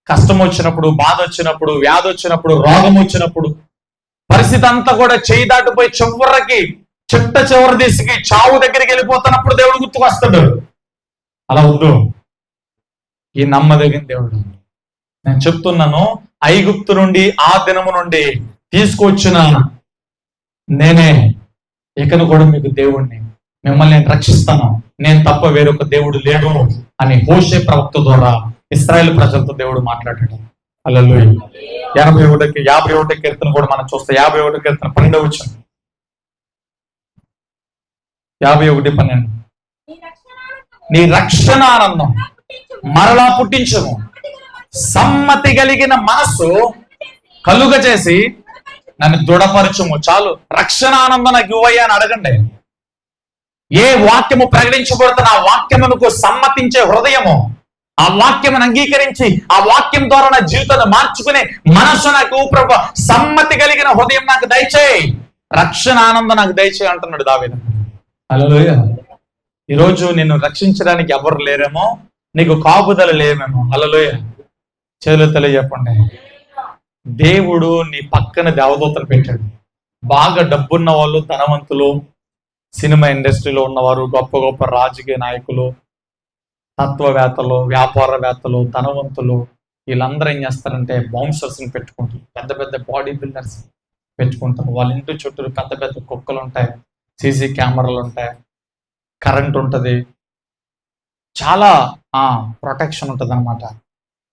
A: కష్టం వచ్చినప్పుడు, బాధ వచ్చినప్పుడు, వ్యాధి వచ్చినప్పుడు, రోగం వచ్చినప్పుడు, పరిస్థితి అంతా కూడా చేయి దాటిపోయి చివరి దిశకి చావు దగ్గరికి వెళ్ళిపోతున్నప్పుడు దేవుడు గుర్తుకు వస్తాడు. అలా వద్దు. ఈ నమ్మదగిన దేవుడు. నేను చెప్తున్నాను, ఐగుప్తు నుండి ఆ దినము నుండి తీసుకొచ్చిన నేనే ఇకను కూడా మీకు దేవుణ్ణి, మిమ్మల్ని నేను రక్షిస్తాను, నేను తప్ప వేరొక దేవుడు లేడు అని హోషే ప్రవక్త ద్వారా ఇశ్రాయేలు ప్రజలతో దేవుడు మాట్లాడాడు. హల్లెలూయా. 51 కీర్తన కూడా మనం చూస్తే 51 కీర్తన 12వ వచనం. 51:12. నీ రక్షణ ఆనందం మరలా పుట్టించము, సమ్మతి కలిగిన మనస్సు కలుగ చేసి నన్ను దృఢపరచుము. చాలు. రక్షణ ఆనందం నాకు ఇవ్వయ్యా అని అడగండి. ఏ వాక్యము ప్రకటించబడుతున్న ఆ వాక్యమునకు సమ్మతించే హృదయము, ఆ వాక్యమును అంగీకరించి ఆ వాక్యం ద్వారా నా జీవితాన్ని మార్చుకునే మనస్సు నాకు ప్రభు సమ్మతి కలిగిన హృదయం నాకు దయచేయి, రక్షణ ఆనందం నాకు దయచేయి అంటున్నాడు దావీదు. హల్లెలూయా. ఈరోజు నిన్ను రక్షించడానికి ఎవరు లేరేమో, నీకు కాపుదల లేవేమో. హల్లెలూయా. తెలియజెప్పండి. దేవుడు నీ పక్కన దేవదూతలు పెట్టాడు. బాగా డబ్బున్న వాళ్ళు, ధనవంతులు, సినిమా ఇండస్ట్రీలో ఉన్నవారు, గొప్ప గొప్ప రాజకీయ నాయకులు, తత్వవేత్తలు, వ్యాపారవేత్తలు, ధనవంతులు, వీళ్ళందరూ ఏం చేస్తారంటే బౌన్సర్స్ని పెట్టుకుంటారు, పెద్ద పెద్ద బాడీ బిల్డర్స్ పెట్టుకుంటారు. వాళ్ళ ఇంటి చుట్టూ పెద్ద పెద్ద కుక్కలు ఉంటాయి, సీసీ కెమెరాలు ఉంటాయి, కరెంట్ ఉంటుంది, చాలా ప్రొటెక్షన్ ఉంటుంది అనమాట,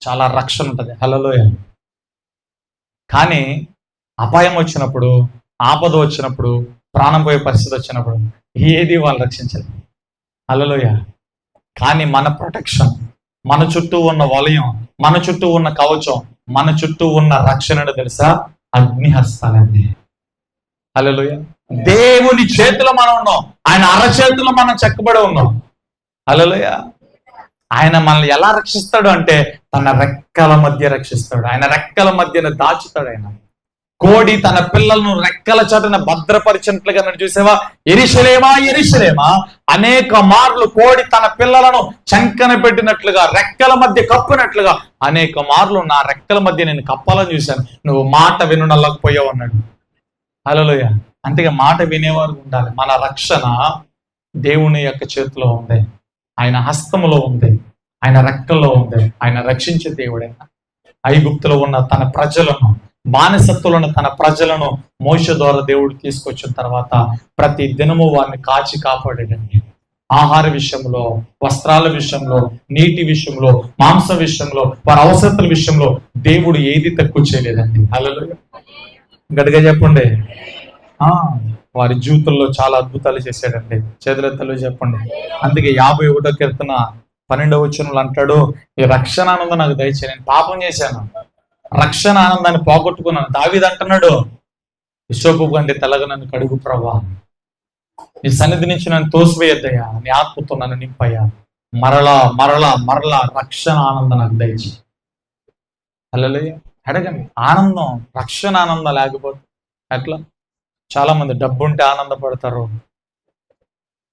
A: చాలా రక్షణ ఉంటుంది. హల్లెలూయా. కానీ అపాయం వచ్చినప్పుడు, ఆపద వచ్చినప్పుడు, ప్రాణం పోయే పరిస్థితి వచ్చినప్పుడు ఏది వాళ్ళు రక్షించలేదు. హల్లెలూయా. కానీ మన ప్రొటెక్షన్, మన చుట్టూ ఉన్న వలయం, మన చుట్టూ ఉన్న కవచం, మన చుట్టూ ఉన్న రక్షణ తెలుసా? అగ్నిహస్తాలండి. హల్లెలూయా. దేవుని చేతిలో మనం ఉన్నాం, ఆయన అరచేతిలో మనం చెక్కబడి ఉన్నాం. హల్లెలూయా. ఆయన మనల్ని ఎలా రక్షిస్తాడు అంటే తన రెక్కల మధ్య రక్షిస్తాడు. ఆయన రెక్కల మధ్యన దాచుతాడు. ఆయన కోడి తన పిల్లలను రెక్కల చాటున భద్రపరిచినట్లుగా నన్ను చూసావా? యెరూషలేమా యెరూషలేమా, అనేక మార్లు కోడి తన పిల్లలను చంకన పెట్టినట్లుగా, రెక్కల మధ్య కప్పినట్లుగా అనేక మార్లు నా రెక్కల మధ్య నేను కప్పాలని చూశాను, నువ్వు మాట వినలేకపోయావు అన్నాడు. హల్లెలూయా. అంతేగా మాట వినేవారు ఉండాలి. మన రక్షణ దేవుని యొక్క చేతిలో ఉంది, ఆయన హస్తములో ఉంది, ఆయన రెక్కల్లో ఉంది. ఆయన రక్షించే దేవుడైనా. ఐగుప్తులో ఉన్న తన ప్రజలను, బానిసత్తులో ఉన్న తన ప్రజలను మోషే ద్వారా దేవుడు తీసుకొచ్చిన తర్వాత ప్రతి దినము వారిని కాచి కాపాడాడండి. ఆహార విషయంలో, వస్త్రాల విషయంలో, నీటి విషయంలో, మాంస విషయంలో, వారి అవసరతల విషయంలో దేవుడు ఏది తక్కువ చేయలేదండి. హల్లెలూయా. గట్టిగా చెప్పండి. వారి జీవితంలో చాలా అద్భుతాలు చేశాడండి. చేతులెత్తలు చెప్పండి. అందుకే 51వ కీర్తన 12వ వచనంలో అంటాడు, ఈ రక్షణ ఆనందం నాకు దయచేయి, నేను పాపం చేశాను, రక్షణ ఆనందాన్ని పోగొట్టుకున్నాను. దావీదు అంటున్నాడు, విశ్వపు కంటే తెల్లగా నన్ను కడుగు ప్రభా, నీ సన్నిధి నుంచి నన్ను తోసివేయద్దయ్యా, నీ ఆత్మతో నన్ను నింపయ్యా, మరలా మరలా మరలా రక్షణ ఆనందం నాకు దయచేయి. హల్లెలూయా. అడగండి. ఆనందం, రక్షణ ఆనందం లేకపోతే ఎట్లా? చాలా మంది డబ్బు ఉంటే ఆనందపడతారు,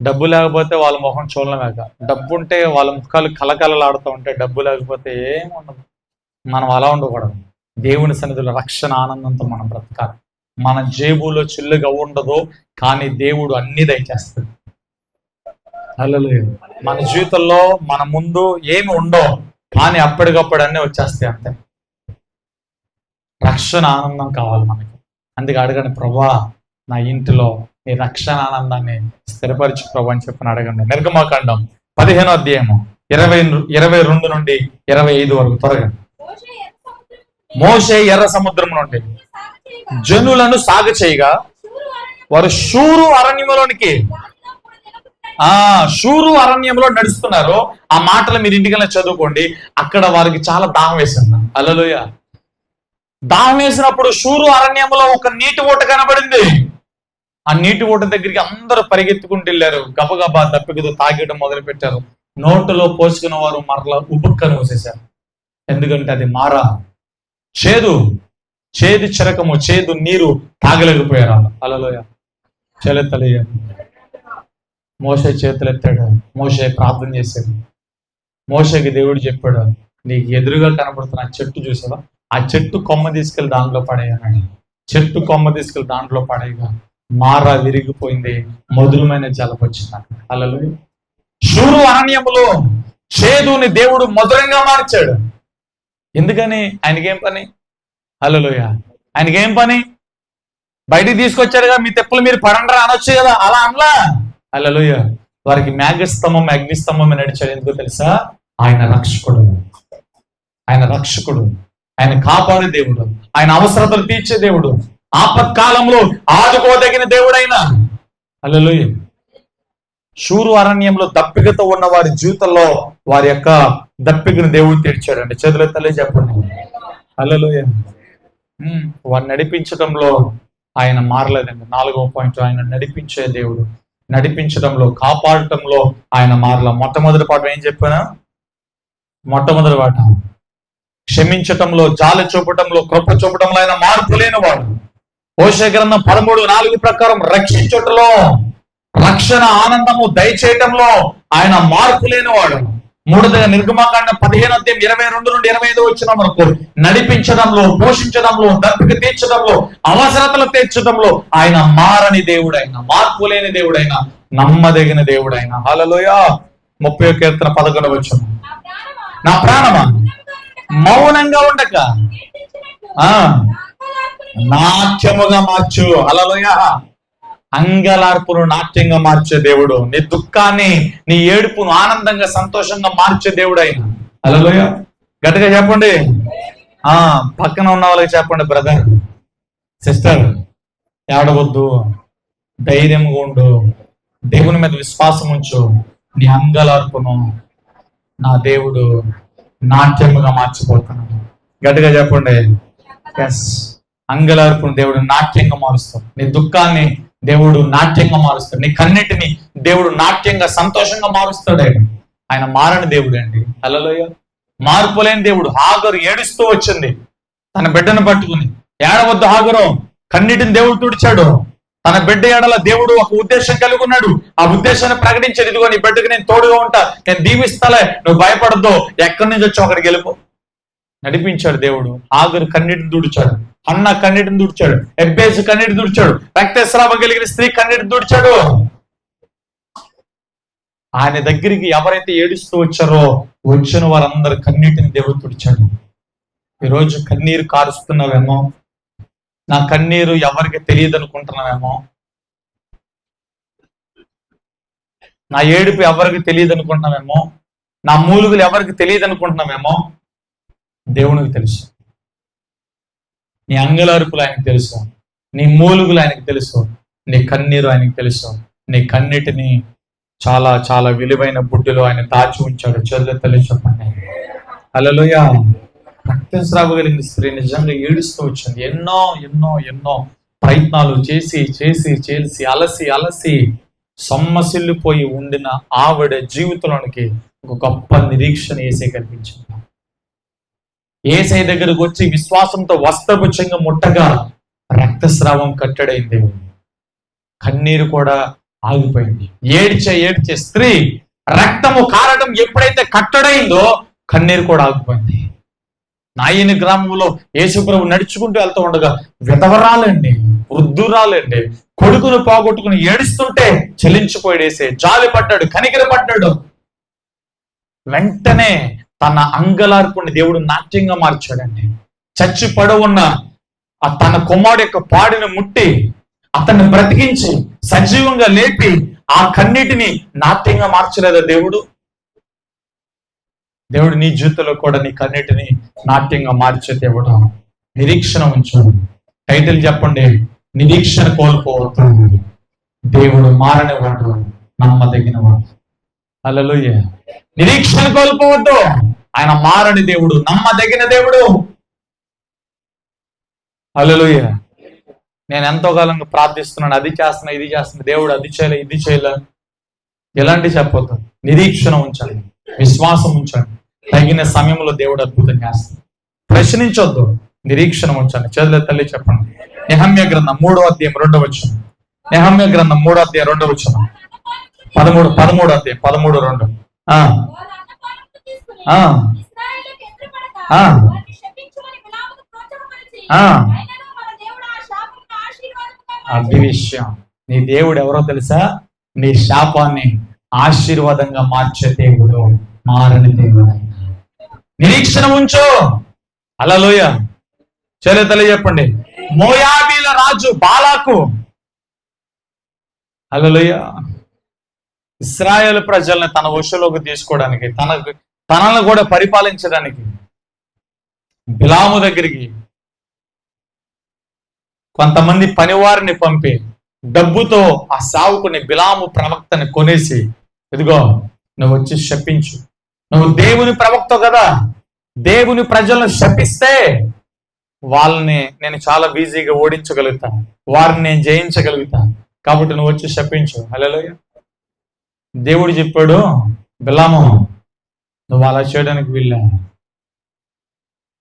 A: డబ్బు లేకపోతే వాళ్ళ ముఖం చూడలేక. డబ్బు ఉంటే వాళ్ళ ముఖాలు కలకలలాడుతూ ఉంటాయి, డబ్బు లేకపోతే ఏముండదు. మనం అలా ఉండకూడదు. దేవుని సన్నిధిలో రక్షణ ఆనందంతో మనం బ్రతకాలి. మన జేబులో చిల్లుగా ఉండదు, కానీ దేవుడు అన్ని దయచేస్తాడు. హల్లెలూయా. మన జీవితంలో మన ముందు ఏమి ఉండవు, కానీ అప్పటికప్పుడు అన్నీ వచ్చేస్తాయి అంతే. రక్షణ ఆనందం కావాలి మనకి. అందుకే అడగండి, ప్రభా నా ఇంటిలో నీ రక్షణ ఆనందాన్ని స్థిరపరిచి ప్రభు అని చెప్పని అడగండి. నిర్గమకాండం 15వ అధ్యాయము 22 నుండి 25 వరకు త్వరగా. మోషే ఎర్ర సముద్రం నుండి జనులను సాగ చేయగా వారు షూరు అరణ్యంలోనికి షూరు అరణ్యంలో నడుస్తున్నారు. ఆ మాటలు మీరు ఇంటికల్లా చదువుకోండి. అక్కడ వారికి చాలా దాహం వేసింది. హల్లెలూయా. దాహం వేసినప్పుడు షూరు అరణ్యంలో ఒక నీటి ఊట కనబడింది. ఆ నీటి ఊట దగ్గరికి అందరూ పరిగెత్తుకుంటూ వెళ్ళారు. గబగబా దప్పికతో తాగడం మొదలు పెట్టారు. నోటులో పోసుకున్న వారు మరలా ఉబుక్కను మూసేశారు. ఎందుకంటే అది మారా, చేదు చిరకము, చేదు నీరు తాగలేకపోయారు. హల్లెలూయా. చేతులెత్తలే. మోషే చేతులెత్తాడు. మోషే ప్రార్థన చేశాడు. మోషేకి దేవుడు చెప్పాడు, నీకు ఎదురుగా కనబడుతున్న ఆ చెట్టు చూసావా, ఆ చెట్టు కొమ్మ తీసుకెళ్లి దాంట్లో పడేయన్నాడు. చెట్టు కొమ్మ తీసుకెళ్లి దాంట్లో పడేయగా మారా విరిగిపోయింది, మధురమైన జలం వచ్చింది. హల్లెలూయా. షూరు అరణ్యములో చేదుని దేవుడు మధురంగా మార్చాడు. ఎందుకని? ఆయనకేం పని? హల్లెలూయా. ఆయనకేం పని? బయటికి తీసుకొచ్చాడుగా, మీ తెప్పలు మీరు పడండ్రా అనొచ్చు కదా, అలా అనలా. హల్లెలూయా. వారికి మేఘస్తంభం అగ్నిస్తంభం నడిచాడు. ఎందుకో తెలుసా? ఆయన రక్షకుడు, ఆయన రక్షకుడు, ఆయన కాపాడే దేవుడు, ఆయన అవసరతలు తీర్చే దేవుడు, ఆపత్కాలంలో ఆదుకోదగిన దేవుడైనా. హల్లెలూయా. షూరు అరణ్యంలో దప్పికతో ఉన్న వారి జీవితంలో వారి యొక్క దప్పికను దేవుడు తీర్చాడండి. చేతులెత్తలే చెప్పండి. హల్లెలూయా. వారిని నడిపించడంలో ఆయన మారలేదండి. 4వ పాయింట్, ఆయన నడిపించే దేవుడు. నడిపించడంలో, కాపాడటంలో ఆయన మారల. మొట్టమొదటి పాఠం ఏం చెప్పానా? మొట్టమొదటి పాఠం క్షమించటంలో, జాలి చూపటంలో, కృప చూపటంలో ఆయన మార్పు లేనివాడు. హోషేయ గ్రంథం 13:4 ప్రకారం రక్షించుటలో, రక్షణ ఆనందము దయచేయటంలో ఆయన మార్పు లేనివాడు. మూడోదిగా నిర్గమకాండం 15వ అధ్యాయం 22 నుండి 25 వచ్చిన వరకు నడిపించడంలో, పోషించడంలో, దప్పిక తీర్చడంలో, అవసరతలు తీర్చడంలో ఆయన మారని దేవుడైన, మార్పు లేని దేవుడైన, నమ్మదగిన దేవుడైన. హల్లెలూయా. 30వ కీర్తన 11వ వచనం, నా ప్రాణమా మౌనంగా ఉండక ఆ నాట్యముగా మార్చు. హల్లెలూయా. అంగలార్పును నాట్యంగా మార్చే దేవుడు, నీ దుఃఖాన్ని నీ ఏడుపును ఆనందంగా సంతోషంగా మార్చే దేవుడు ఆయన. హల్లెలూయా. గట్టిగా చెప్పండి. పక్కన ఉన్న వాళ్ళకి చెప్పండి, బ్రదర్ సిస్టర్ ఏడవద్దు, ధైర్యంగా ఉండు, దేవుని మీద విశ్వాసం ఉంచు, నీ అంగలార్పును నా దేవుడు నాట్యముగా మార్చిపోతున్నాడు. గట్టిగా చెప్పండి. ఎస్, అంగలార్పును దేవుడు నాట్యంగా మారుస్తాడు. నీ దుఃఖాన్ని దేవుడు నాట్యంగా మారుస్తాడు, నీ కన్నిటిని దేవుడు నాట్యంగా సంతోషంగా మారుస్తాడు. ఆయన మారని దేవుడు అండి. హల్లెలూయా. మార్పులేని దేవుడు. హాగరు ఏడుస్తూ వచ్చింది తన బిడ్డను పట్టుకుని. ఏడవద్దు హాగరు, కన్నిటిని దేవుడు తుడిచాడు. తన బిడ్డ ఏడల దేవుడు ఒక ఉద్దేశం కలిగి ఉన్నాడు. ఆ ఉద్దేశాన్ని ప్రకటించాడు. ఇదిగో నీ బిడ్డకి నేను తోడుగా ఉంటా, నేను దీవిస్తాలే, నువ్వు భయపడద్దు, ఎక్కడి నుంచి వచ్చి అక్కడికి వెళ్ళిపో నడిపించాడు దేవుడు. హాగరు కన్నిటిని తుడిచాడు, అన్న కన్నిటిని తుడిచాడు, ఎబ్బేసు కన్నిటిని తుడిచాడు, రక్తస్రావం కలిగిన స్త్రీ కన్నిటిని తుడిచాడు. ఆయన దగ్గరికి ఎవరైతే ఏడుస్తూ వచ్చారో వచ్చిన వారందరు కన్నీటిని దేవుడు తుడిచాడు. ఈరోజు కన్నీరు కారుస్తున్నావేమో, నా కన్నీరు ఎవరికి తెలియదు అనుకుంటున్నావేమో, నా ఏడుపు ఎవరికి తెలియదు అనుకుంటున్నావేమో, నా మూలుగులు ఎవరికి తెలియదు అనుకుంటున్నావేమో, దేవునికి తెలుసు. నీ అంగలార్పులు ఆయనకు తెలుసు, నీ మూలుగులు ఆయనకు తెలుసు, నీ కన్నీరు ఆయనకు తెలుసు. నీ కన్నీటిని చాలా చాలా విలువైన బుడ్డిలో ఆయన దాచి ఉంచాడు. తల్లి చెప్పండి. హల్లెలూయా. రక్తస్రావం కలిగిన స్త్రీ నిజంగా ఏడుస్తూ వచ్చింది. ఎన్నో ఎన్నో ఎన్నో ప్రయత్నాలు చేసి చేసి చేసి అలసి అలసి సొమ్మసిల్లిపోయి ఉండిన ఆవిడ జీవితంలోనికి ఒక గొప్ప నిరీక్షణ ఏసై కల్పించింది. ఏసై దగ్గరకు వచ్చి విశ్వాసంతో వస్త్రపుచ్చంగా ముట్టగా రక్తస్రావం కట్టడైంది, కన్నీరు కూడా ఆగిపోయింది. ఏడ్చే స్త్రీ రక్తము కారడం ఎప్పుడైతే కట్టడైందో కన్నీరు కూడా ఆగిపోయింది. నాయని గ్రామంలో యేసుప్రభు నడుచుకుంటూ వెళ్తూ ఉండగా విధవరాలండి, వృద్ధురాలండి, కొడుకును పోగొట్టుకుని ఏడుస్తుంటే చెల్లించిపోయాడు. వేసే జాలి పడ్డాడు, కనికర పడ్డాడు. వెంటనే తన అంగలార్పుని దేవుడు నాట్యంగా మార్చాడండి. చచ్చి పడవున్న తన కుమారుడు యొక్క పాడిని ముట్టి అతన్ని బ్రతికించి సజీవంగా లేపి ఆ కన్నీటిని నాట్యంగా మార్చలేదా దేవుడు? దేవుడు నీ జీవితంలో కూడా నీ కన్నీటిని నాట్యంగా మార్చే దేవుడు. నిరీక్షణ ఉంచు. టైటిల్ చెప్పండి, నిరీక్షణ కోల్పోవద్దు, దేవుడు మారని వాడు, నమ్మదగిన వాడు. హల్లెలూయా. నిరీక్షణ కోల్పోవద్దు, ఆయన మారని దేవుడు, నమ్మదగిన దేవుడు. హల్లెలూయా. నేను ఎంతో కాలంగా ప్రార్థిస్తున్నాను, అది చేస్తున్నా, ఇది చేస్తున్నా, దేవుడు అది చేయలే, ఇది చేయలే, ఎలాంటి చెప్పొద్దు. నిరీక్షణ ఉంచండి, విశ్వాసం ఉంచండి. తగిన సమయంలో దేవుడు అద్భుతం చేస్తాడు. ప్రశ్నించొద్దు, నిరీక్షణ ఉంచండి. చేతుల తల్లి చెప్పండి. నెహమ్యా గ్రంథం 3వ అధ్యాయం 2వ వచనం. నెహమ్యా గ్రంథం 3వ అధ్యాయం 2వ వచనం. 13వ అధ్యాయం 13:2. అది విషయం. నీ దేవుడు ఎవరో తెలుసా? నీ శాపాన్ని ఆశీర్వాదంగా మార్చే దేవుడు, మారని దేవుడు. నిరీక్షణ ఉంచు. హల్లెలూయా. చేతులు చెప్పండి. మోయాబీల రాజు బాలాకు, హల్లెలూయా, ఇశ్రాయేలు ప్రజల్ని తన వశంలోకి తీసుకోవడానికి, తనను కూడా పరిపాలించడానికి బిలాము దగ్గరికి కొంతమంది పనివారిని పంపి డబ్బుతో ఆ సావుకుని బిలాము ప్రవక్తని కొనేసి, ఇదిగో నువ్వు వచ్చి శపించు, నువ్వు దేవుని ప్రవక్త కదా, దేవుని ప్రజలను శపిస్తే వాళ్ళని నేను చాలా ఈజీగా ఓడించగలుగుతాను, వారిని నేను జయించగలుగుతాను, కాబట్టి నువ్వు వచ్చి శపించు. హల్లెలూయా. దేవుడు చెప్పాడు, బిలాము నువ్వు అలా చేయడానికి వీల్లా,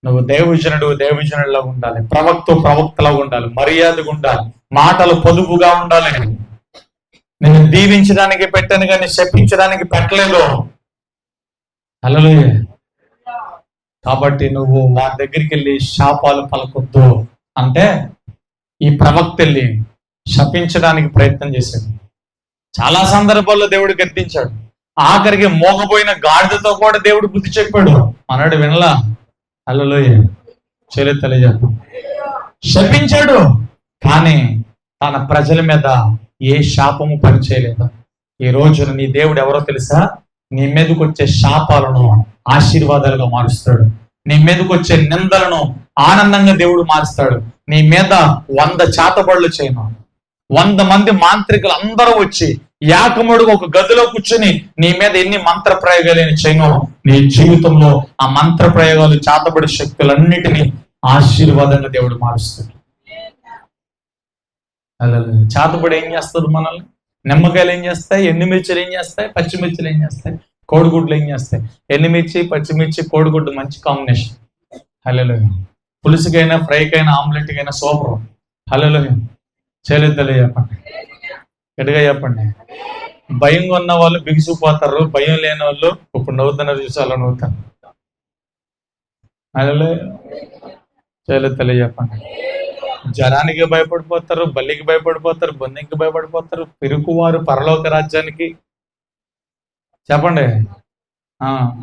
A: నువ్వు దేవుజనుడిలా ఉండాలి, ప్రవక్తలా ఉండాలి, మర్యాదగా ఉండాలి, మాటలు పొదుపుగా ఉండాలి. నేను దీవించడానికి పెట్టాను కానీ శపించడానికి పెట్టలేదు. హల్లెలూయా. కాబట్టి నువ్వు వారి దగ్గరికి వెళ్ళి శాపాలు పలకొద్దు అంటే ఈ ప్రవక్త వెళ్ళి శపించడానికి ప్రయత్నం చేశాడు. చాలా సందర్భాల్లో దేవుడు గద్దించాడు. ఆఖరికి మోగపోయిన గాడిదతో కూడా దేవుడు బుద్ధి చెప్పాడు. మనడు వినలా. హల్లెలూయా. తెలియజేద్దాం. శపించాడు, కానీ తన ప్రజల మీద ఏ శాపము పనిచేయలేదు. ఈ రోజున నీ దేవుడు ఎవరో తెలుసా? నీ మీదకి వచ్చే శాపాలను ఆశీర్వాదాలుగా మారుస్తాడు. నీ మీదకి వచ్చే నిందలను ఆనందంగా దేవుడు మారుస్తాడు. నీ మీద 100 చాతబడులు చేయను, 100 మంది మాంత్రికులు అందరూ వచ్చి యాకముడుగా ఒక గదిలో కూర్చొని నీ మీద ఎన్ని మంత్ర ప్రయోగాలు చేయను, నీ జీవితంలో ఆ మంత్ర ప్రయోగాలు, చాతబడి శక్తులన్నిటినీ ఆశీర్వాదంగా దేవుడు మారుస్తాడు. అలా చాతబడి ఏం చేస్తుంది మనల్ని? నిమ్మకాయలు ఏం చేస్తాయి? ఎండుమిర్చిలు ఏం చేస్తాయి? పచ్చిమిర్చిలు ఏం చేస్తాయి? కోడిగుడ్లు ఏం చేస్తాయి? ఎండుమిర్చి, పచ్చిమిర్చి, కోడిగుడ్డు మంచి కాంబినేషన్. హల్లెలూయా. పులుసుకైనా, ఫ్రైకైనా, ఆమ్లెట్కైనా సూపర్. హల్లెలూయా. చెప్పండి, గట్టిగా చెప్పండి. భయంగా ఉన్న వాళ్ళు బిగిసిపోతారు, భయం లేని వాళ్ళు ఇప్పుడు నవ్వుతున్నారు, చూసి అలా నవ్వుతారు. హల్లెలూయా. చెప్పండి. జనానికి భయపడిపోతారు, బల్లికి భయపడిపోతారు, బొన్నికి భయపడిపోతారు, పిరుకువారు పరలోక రాజ్యానికి. చెప్పండి.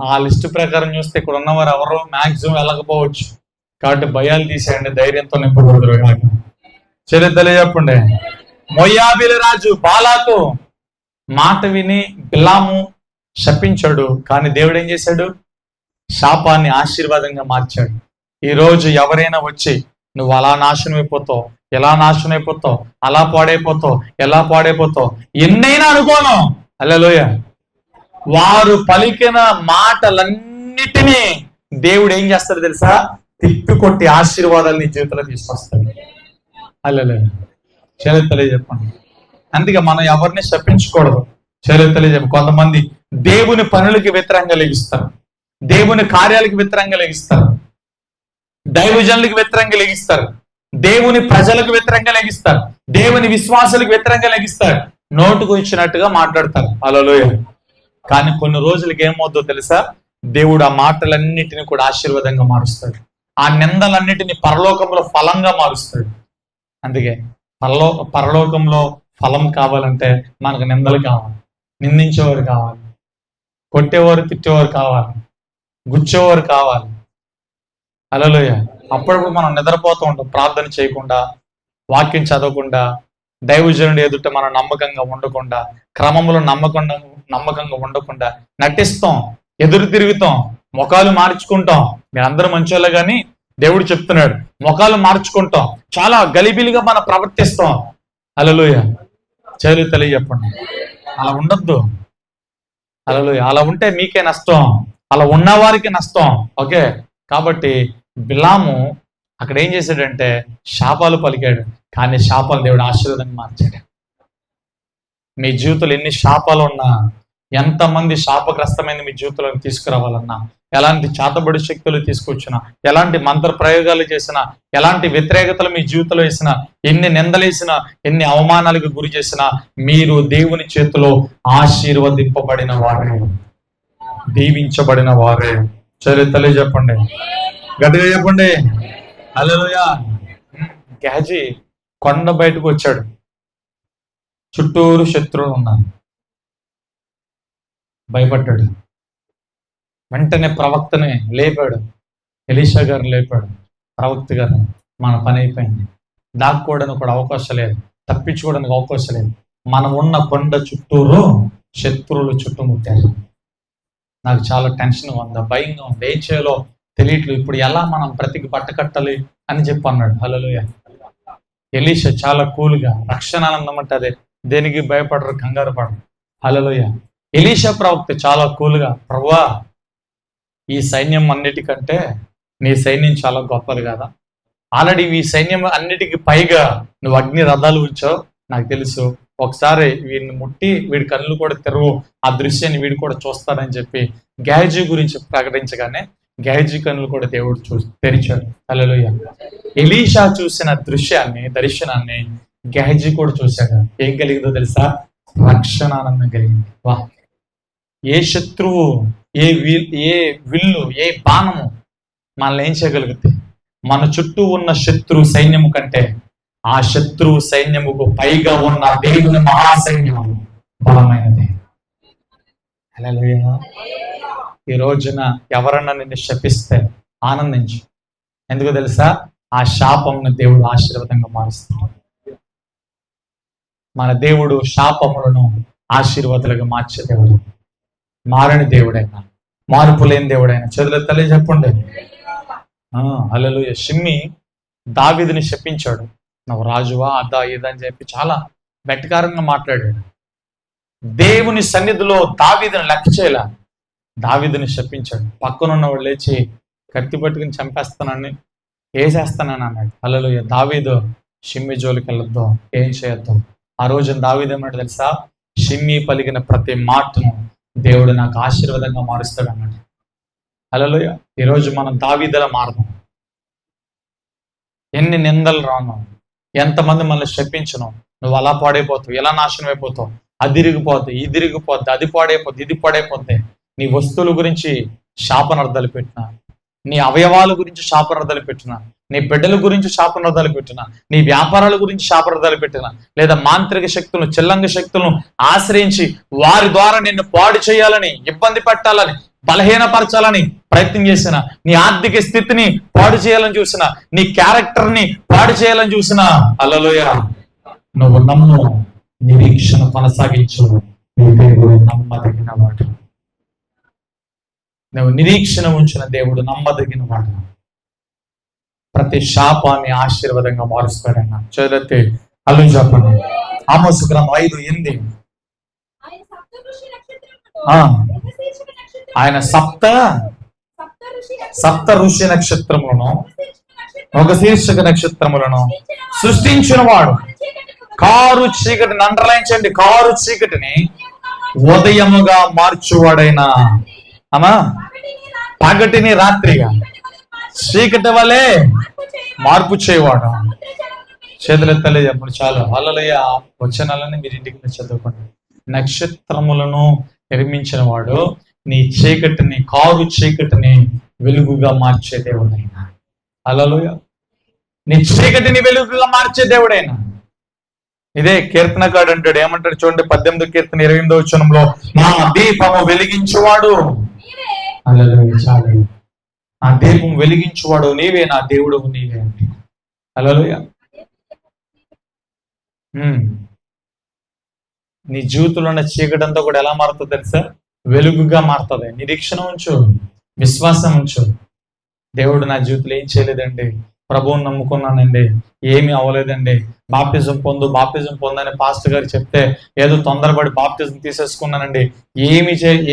A: ఆ లిస్టు ప్రకారం చూస్తే ఇక్కడ ఉన్నవారు ఎవరో మ్యాక్సిమం వెళ్ళకపోవచ్చు. కాబట్టి భయాలు తీసేయండి, ధైర్యంతో నింపకూడదు. చెప్పండి. మోయాబీల రాజు బాలాకు మాట విని బిలాము శపించాడు, కానీ దేవుడు ఏం చేశాడు? శాపాన్ని ఆశీర్వాదంగా మార్చాడు. ఈ రోజు ఎవరైనా వచ్చి నువ్వు అలా నాశనం అయిపోతావు, ఎలా నాశనం అయిపోతావు, అలా పాడైపోతావు, ఎలా పాడైపోతావు, ఎన్నైనా అనుకోను. హల్లెలూయా. వారు పలికిన మాటలన్నిటినీ దేవుడు ఏం చేస్తాడు తెలుసా? తిప్పికొట్టి ఆశీర్వాదాలు నీ జీవితంలో తీసుకొస్తాడు. హల్లెలూయా. తెలియజెప్పండి. అందుకే మనం ఎవరిని శపించకూడదు. తెలియజెప్ప. కొంతమంది దేవుని పనులకి వ్యతిరేకంగా లెగిస్తారు, దేవుని కార్యాలకు వ్యతిరేకంగా లెగిస్తారు, దైవజనులకు వ్యతిరేకంగా లెగిస్తారు, దేవుని ప్రజలకు వ్యతిరేకంగా లెగిస్తారు, దేవుని విశ్వాసాలకు వ్యతిరేకంగా లెగిస్తారు, నోటుకు ఇచ్చినట్టుగా మాట్లాడతారు. హల్లెలూయా. కానీ కొన్ని రోజులకి ఏమవుతుందో తెలుసా? దేవుడు ఆ మాటలన్నిటిని కూడా ఆశీర్వాదంగా మారుస్తాడు. ఆ నిందలన్నిటిని పరలోకంలో ఫలంగా మారుస్తాడు. అందుకే పరలోకంలో ఫలం కావాలంటే మనకు నిందలు కావాలి, నిందించేవారు కావాలి, కొట్టేవారు తిట్టేవారు కావాలి, గుచ్చేవారు కావాలి. హల్లెలూయా. అప్పుడప్పుడు మనం నిద్రపోతూ ఉంటాం, ప్రార్థన చేయకుండా, వాక్యం చదవకుండా, దైవజనుడి ఎదుట మనం నమ్మకంగా ఉండకుండా, క్రమంలో నమ్మకంగా ఉండకుండా నటిస్తాం, ఎదురు తిరుగుతాం, ముఖాలు మార్చుకుంటాం. మీరందరూ మంచోళ్ళే కానీ దేవుడు చెప్తున్నాడు, ముఖాలు మార్చుకుంటాం, చాలా గలిబిలిగా మనం ప్రవర్తిస్తాం. హల్లెలూయా. తెలియజెప్పండి. అలా ఉండొద్దు. హల్లెలూయా. అలా ఉంటే మీకే నష్టం, అలా ఉన్నవారికి నష్టం. ఓకే. కాబట్టి బిలాము అక్కడ ఏం చేశాడంటే శాపాలు పలికాడు, కానీ శాపాలు దేవుడు ఆశీర్వాదంగా మార్చాడు. మీ జీవితంలో ఎన్ని శాపాలు ఉన్నా, ఎంతమంది శాపగ్రస్తమైన మీ జీవితంలో తీసుకురావాలన్నా, ఎలాంటి చాతబడి శక్తులు తీసుకొచ్చినా, ఎలాంటి మంత్ర ప్రయోగాలు చేసినా, ఎలాంటి వ్యతిరేకతలు మీ జీవితంలో వేసినా, ఎన్ని నిందలేసినా, ఎన్ని అవమానాలకు గురి చేసినా, మీరు దేవుని చేతిలో ఆశీర్వదింపబడిన వారే, దీవించబడిన వారే. తెలియజెప్పండి, గట్టిగా చెప్పండి. హల్లెలూయా. గేహజీ కొండ బయటకు వచ్చాడు, చుట్టూరు శత్రువులు ఉన్నారు, భయపడ్డాడు. వెంటనే ప్రవక్తని లేపాడు, ఎలీషా గారిని లేపాడు. ప్రవక్త గారు, మన పని అయిపోయింది, దాక్కోవడానికి కూడా అవకాశం లేదు, తప్పించుకోవడానికి అవకాశం లేదు, మనం ఉన్న కొండ చుట్టూరు శత్రువులు చుట్టుముట్టారు. నాకు చాలా టెన్షన్ ఉంది, భయంగా ఉంది, ఏం చేయాలో తెలియట్లేదు, ఇప్పుడు ఎలా మనం బ్రతికి బట్ట కట్టాలి అని చెప్పి అన్నాడు. హల్లెలూయా. ఎలీషా చాలా కూల్గా, రక్షణ ఆనందం అంటే అదే, దేనికి భయపడరు, కంగారు పడరు. హల్లెలూయా. ఎలీషా ప్రవక్త చాలా కూల్గా, ప్రభువా ఈ సైన్యం అన్నిటికంటే నీ సైన్యం చాలా గొప్పది కదా, ఆల్రెడీ ఈ సైన్యం అన్నిటికీ పైగా నువ్వు అగ్ని రథాలు ఉంచావు, నాకు తెలుసు, ఒకసారి వీడిని ముట్టి వీడి కళ్ళు కూడా తెరవు, ఆ దృశ్యాన్ని వీడు కూడా చూస్తాడని చెప్పి గేహజీ గురించి ప్రకటించగానే గేహజీ కన్నులు కూడా దేవుడు తెరిచాడు. హల్లెలూయా. ఎలీషా చూసిన దర్శనాన్ని గేహజీ కూడా చూశాడు. ఏం కలిగిందో తెలుసా? రక్షణ ఆనందం కలిగింది. వా, ఏ శత్రువు, ఏ విల్లు, ఏ బాణము మనల్ని ఏం చేయగలుగుతాయి? మన చుట్టూ ఉన్న శత్రు సైన్యము కంటే ఆ శత్రువు సైన్యముకు పైగా ఉన్న దేవుని మహాసైన్యం బలమైనది. హల్లెలూయా. ఈ రోజున ఎవరన్నా నిన్ను శపిస్తే ఆనందించు. ఎందుకో తెలుసా? ఆ శాపమును దేవుడు ఆశీర్వాదంగా మారుస్తాడు. మన దేవుడు శాపములను ఆశీర్వాదాలుగా మార్చే దేవుడు. మారని దేవుడైనా, మార్పు లేని దేవుడైనా. చదువులెత్తలే చెప్పండి. హల్లెలూయా. షిమ్మి దావీదుని శపించాడు. నువ్వు రాజువా, అద్దా ఇదా అని చెప్పి చాలా వెటకారంగా మాట్లాడాడు. దేవుని సన్నిధిలో దావీదుని లెక్క చేయలే. దావీదుని శపించాడు. పక్కనున్నవాడు లేచి కత్తి పట్టుకుని చంపేస్తానని, వేసేస్తానని అన్నాడు. హల్లెలూయా. దావీదు షిమ్మి జోలికి వెళ్ళొద్దు, ఏం చేయొద్దు. ఆ రోజున దావీదు ఏమన్నాడు తెలుసా? షిమ్మి పలికిన ప్రతి మాటను దేవుడు నాకు ఆశీర్వాదంగా మారుస్తాడు అన్నాడు. హల్లెలూయా. ఈరోజు మనం దావీదులా మారదాం. ఎన్ని నిందలు రాను, ఎంతమంది మనల్ని శపించను, నువ్వు అలా పాడైపోతావు, ఎలా నాశనం అయిపోతావు, అది ఇరిగిపోద్ది, ఇది ఇరిగిపోద్ది, అది పాడైపోద్ది, ఇది పాడైపోద్ది. నీ వస్తువుల గురించి శాపనార్థాలు పెట్టినా, నీ అవయవాల గురించి శాపనార్థాలు పెట్టినా, నీ బిడ్డల గురించి శాపనార్థాలు పెట్టినా, నీ వ్యాపారాల గురించి శాపనార్థాలు పెట్టినా, లేదా మాంత్రిక శక్తులను, చెల్లంగ శక్తులను ఆశ్రయించి వారి ద్వారా నిన్ను పాడు చేయాలని, ఇబ్బంది పెట్టాలని, బలహీనపరచాలని ప్రయత్నం చేసిన, నీ ఆర్థిక స్థితిని పాడు చేయాలని చూసిన, నీ క్యారెక్టర్ని పాడు చేయాలని చూసిన, హల్లెలూయా, నువ్వు నమ్ము, నిరీక్షణ కొనసాగించు. నీ దేవుడు నమ్మదగిన వాడు. నువ్వు నిరీక్షణ ఉంచిన దేవుడు నమ్మదగిన వాడు. ప్రతి శాపాన్ని ఆశీర్వాదంగా మారుస్తాడన్న. చదివితే అల్లు చెప్పండి. ఆమోసు గ్రంథం 5:8. ఆయన సప్త ఋషి నక్షత్రములను, ఒక శీర్షక నక్షత్రములను సృష్టించిన వాడు, కారు చీకటిని, అండర్లైన్, కారు చీకటిని ఉదయముగా మార్చువాడైనా, అమ్మా, పగటిని రాత్రిగా, చీకటి వలె మార్పు చేయవాడు. చేతులెత్తలే చెప్పండి. చాలు. హల్లెలూయా. వచనాలని మీరు ఇంటికి చదువుకోండి. నక్షత్రములను నిర్మించిన వాడు నీ చీకటిని, కారు చీకటిని వెలుగుగా మార్చే దేవుడైనా. హల్లెలూయా. నీ చీకటిని వెలుగుగా మార్చే దేవుడైనా. ఇదే కీర్తనకాడు అంటాడు. ఏమంటాడు చూడండి, 18వ కీర్తన 28వ వచనంలో, నా దీపము వెలిగించువాడు. హల్లెలూయా. చాలు. ఆ దీపం వెలిగించువాడు నీవే, నా దేవుడు నీవే అంటే. హల్లెలూయా. నీ జీవితంలో ఉన్న చీకటంతా కూడా ఎలా మారుతుందో తెలుసా? వెలుగుగా మారుతుంది. నిరీక్షణ ఉంచు, విశ్వాసం ఉంచు. దేవుడు నా జీవితంలో ఏం చేయలేదండి, ప్రభువుని నమ్ముకున్నానండి, ఏమీ అవ్వలేదండి, బాప్తిజం పొందని పాస్టర్ గారు చెప్తే ఏదో తొందరపడి బాప్తిజం తీసేసుకున్నానండి,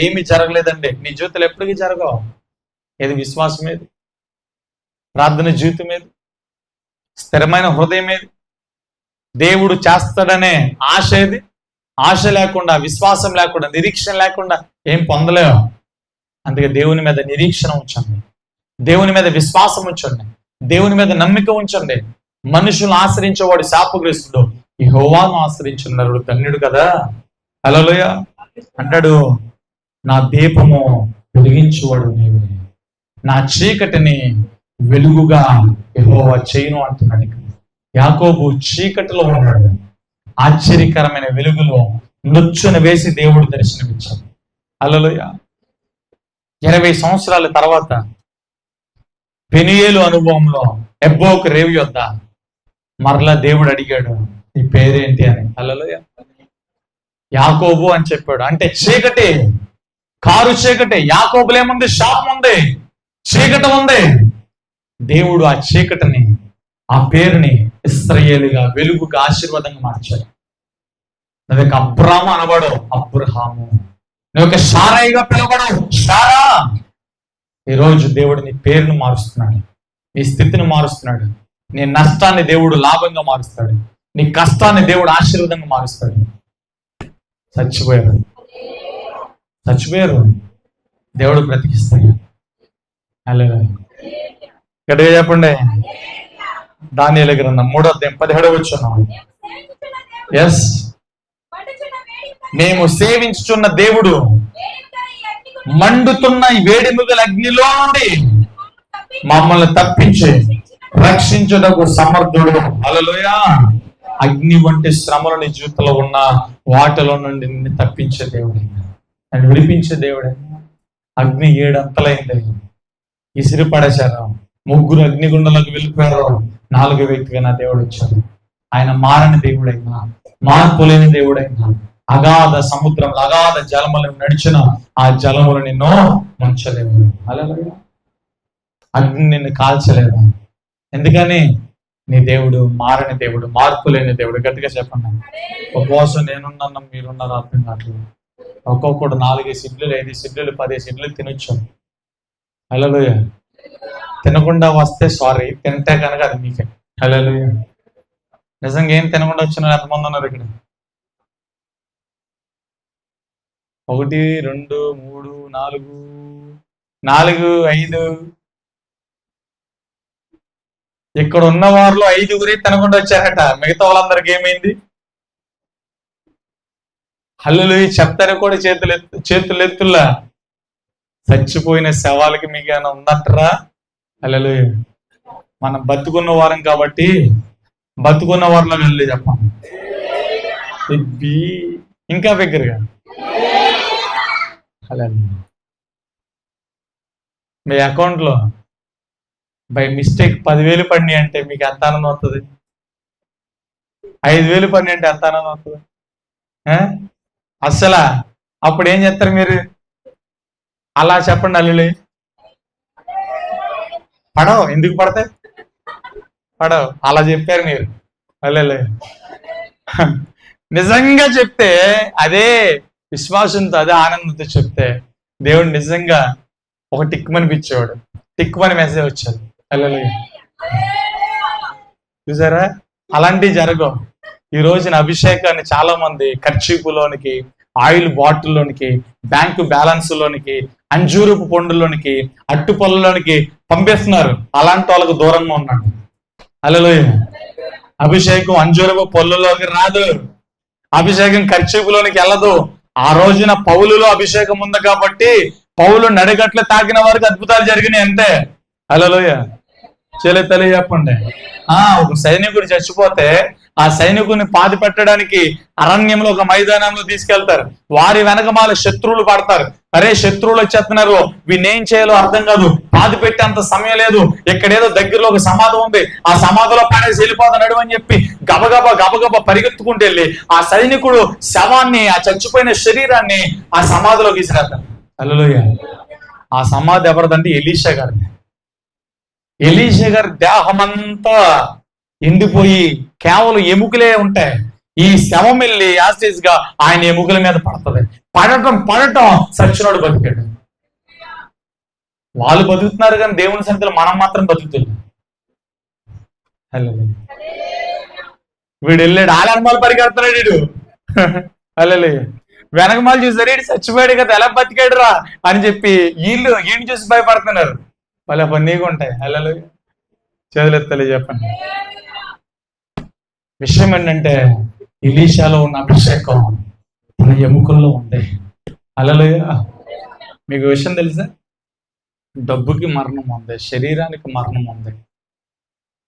A: ఏమి జరగలేదండి. నీ జీవితంలో ఎప్పటికీ జరగవు. ఏది విశ్వాసం ఏది, ప్రార్థన జీవితం ఏది, స్థిరమైన హృదయం ఏది, దేవుడు చేస్తాడనే ఆశ ఏది? ఆశ లేకుండా, విశ్వాసం లేకుండా, నిరీక్షణ లేకుండా ఏం పొందలేవు. అందుకే దేవుని మీద నిరీక్షణ ఉంచండి, దేవుని మీద విశ్వాసం ఉంచండి, దేవుని మీద నమ్మిక ఉంచండి. మనుషులను ఆశ్రయించేవాడు శాపగ్రస్తుడు, యెహోవాను ఆశ్రయించున్నాడు ధన్యుడు కదా. హల్లెలూయా. అంటాడు, నా దీపము వెలిగించువాడు నీవే, నా చీకటిని వెలుగుగా యెహోవా చేయును అంటున్నాడు. యాకోబు చీకటిలో ఉన్నాడు, ఆశ్చర్యకరమైన వెలుగులో నొచ్చున వేసి దేవుడు దర్శనమిచ్చాడు. హల్లెలూయా. 20 సంవత్సరాల తర్వాత పెనియేలు అనుభవంలో ఎబ్బోకు రేవు యొద్ద మరలా దేవుడు అడిగాడు, నీ పేరేంటి అని. హల్లెలూయా. యాకోబు అని చెప్పాడు. అంటే చీకటి, కారు చీకటి. యాకోబులో ఏముంది? శాపం ఉంది, చీకటి ఉంది. దేవుడు ఆ చీకటిని, ఆ పేరుని ఇశ్రాయేలుగా, వెలుగుగా, ఆశీర్వాదంగా మార్చాడు. నువ్వు ఒక అబ్రాము అనబడు, అబ్రహాము. నువ్వు ఒక షారాయిగా పిలవబడు, షారా. ఈరోజు దేవుడు నీ పేరును మారుస్తున్నాడు, నీ స్థితిని మారుస్తున్నాడు, నీ నష్టాన్ని దేవుడు లాభంగా మారుస్తాడు, నీ కష్టాన్ని దేవుడు ఆశీర్వాదంగా మారుస్తాడు. చచ్చిపోయారు, దేవుడు బ్రతికిస్తాడు. హల్లెలూయా. గట్టిగా చెప్పండి. దానియేలు గ్రంథం 3వ అధ్యాయం 17వ వచనం. ఎస్, మేము సేవించుచున్న దేవుడు మండుతున్న వేడిముగల అగ్నిలో నుండి మమ్మల్ని తప్పించి రక్షించుటకు సమర్థుడు. హల్లెలూయా. అగ్ని వంటి శ్రమలు నీ జీవితంలో ఉన్న వాటిలో నుండి నిన్ను తప్పించే దేవుడు, నన్ను విడిపించే దేవుడే. అగ్ని 7 అంతలైంది, ఇసిరి పడేశారు. 3 అగ్నిగుండంలోకి వెళ్ళిపోయారు. 4వ వ్యక్తిగా నా దేవుడు వచ్చాడు. ఆయన మారని దేవుడైనా, మార్పు లేని దేవుడైనా, అగాధ సముద్రం, అగాధ జలములను నడిచిన ఆ జలములు నిన్ను ముంచలేవు. హల్లెలూయా. అగ్ని నిన్ను కాల్చలేదు. ఎందుకని? నీ దేవుడు మారని దేవుడు, మార్పు లేని దేవుడు. గట్టిగా చెప్పండి. ఉపవాసం నేనున్నాను, మీరున్నారు అర్థం కావట్లేదు. ఒక్కొక్కడు 4 ఇడ్లీలు, 5 ఇడ్లీలు, 10 ఇడ్లీలు తినొచ్చు. హల్లెలూయా. తినకుండా వస్తే సారీ, తింటే కనుక అది మీకే. హల్లెలూయా. నిజంగా ఏం తినకుండా వచ్చిన ఎంతమంది ఉన్నారు ఇక్కడ? 1, 2, 3, 4, 5. ఇక్కడ ఉన్న వారిలో 5గురే తినకుండా వచ్చారట. మిగతా వాళ్ళందరికి ఏమైంది? హల్లెలూయా. చెప్తారు కూడా చేతులు ఎత్తుల్లా. చచ్చిపోయిన శవాలకి మీకు ఏమైనా ఉందంటారా? హల్లెలూయా. మనం బతుకున్న వారం కాబట్టి బతుకున్న వారిలో వెళ్ళి చెప్పాం. ఇంకా దగ్గరగా హల్లెలూయా. మీ అకౌంట్లో బై మిస్టేక్ 10,000 పడినాయి అంటే మీకు ఎంత ఆనందం అవుతుంది? 5,000 పడినాయి అంటే ఎంత ఆనందం అవుతుంది? అస్సలా అప్పుడు ఏం చేస్తారు మీరు? అలా చెప్పండి. అల్లులే పడవు. ఎందుకు పడతాయి? పడవు. అలా చెప్పారు మీరు. అల్లెలే. నిజంగా చెప్తే, అదే విశ్వాసంతో, అదే ఆనందంతో చెప్తే దేవుడు నిజంగా ఒక టిక్మని పిచ్చేవాడు. టిక్మని మెసేజ్ వచ్చేది. అల్లెలే. చూసారా? అలాంటివి జరగవు. ఈ రోజున అభిషేకాన్ని చాలా మంది ఖర్చీపులోనికి, ఆయిల్ బాటిల్లోనికి, బ్యాంకు బ్యాలెన్స్ లోనికి, అంజూరపు పండులోనికి, అట్టు పళ్ళలోనికి పంపిస్తున్నారు. అలాంటి వాళ్ళకు దూరంగా ఉన్నాడు. హల్లెలూయా. అభిషేకం అంజూరపు పళ్ళలోకి రాదు. అభిషేకం ఖర్చీపులోనికి వెళ్ళదు. ఆ రోజున పౌలులో అభిషేకం ఉంది కాబట్టి పౌలు నడిగట్లు తాకిన వారికి అద్భుతాలు జరిగినాయి అంతే. హల్లెలూయా. చెప్పండి. ఒక సైనికుడు చచ్చిపోతే ఆ సైనికుని పాతి పెట్టడానికి అరణ్యంలో ఒక మైదానంలో తీసుకెళ్తారు. వారి వెనకమాల శత్రువులు పడతారు. అరే, శత్రువులు వచ్చేస్తున్నారు, వీణేం చేయాలో అర్థం కాదు, పాతి పెట్టేంత సమయం లేదు, ఇక్కడేదో దగ్గరలో ఒక సమాధి ఉంది, ఆ సమాధిలో పడేసి వెళ్ళిపోతున్నాడు అని చెప్పి గబగబా పరిగెత్తుకుంటూ వెళ్ళి ఆ సైనికుడు శవాన్ని, ఆ చచ్చిపోయిన శరీరాన్ని ఆ సమాధిలో తీసుకెళ్తారు. హల్లెలూయా. ఆ సమాధి ఎవరిదంటే ఎలీషా గారిది. ఎలీషా గారి దేహమంతా ఎండిపోయి కేవలం ఎముకలే ఉంటాయి. ఈ శవం వెళ్ళి యాస్టేజ్ గా ఆయన ఎముకల మీద పడుతుంది. పడటం సచ్చినోడు బతికాడు. వాళ్ళు బతుకుతున్నారు కానీ దేవుని సన్నిధిలో మనం మాత్రం బతుకుతున్నాం. హల్లెలూయా. వీడు వెళ్ళాడు, ఆలనమాలు పరిగెడుతున్నాడు వీడు. హల్లెలూయా. వెనకమాలు చూసారు, వీడు చచ్చిపోయాడు కదా, ఎలా బతికాడు రా అని చెప్పి ఈయన చూసి భయపడుతున్నారు. వాళ్ళ పన్నీగా ఉంటాయి. హల్లెలూయా. చేతులెత్తలే చెప్పండి. విషయం ఏంటంటే ఎలీషాలో ఉన్న అభిషేకం మన ఎముకల్లో ఉంది. హల్లెలూయా. మీకు విషయం తెలుసా? డబ్బుకి మరణం ఉంది, శరీరానికి మరణం ఉంది,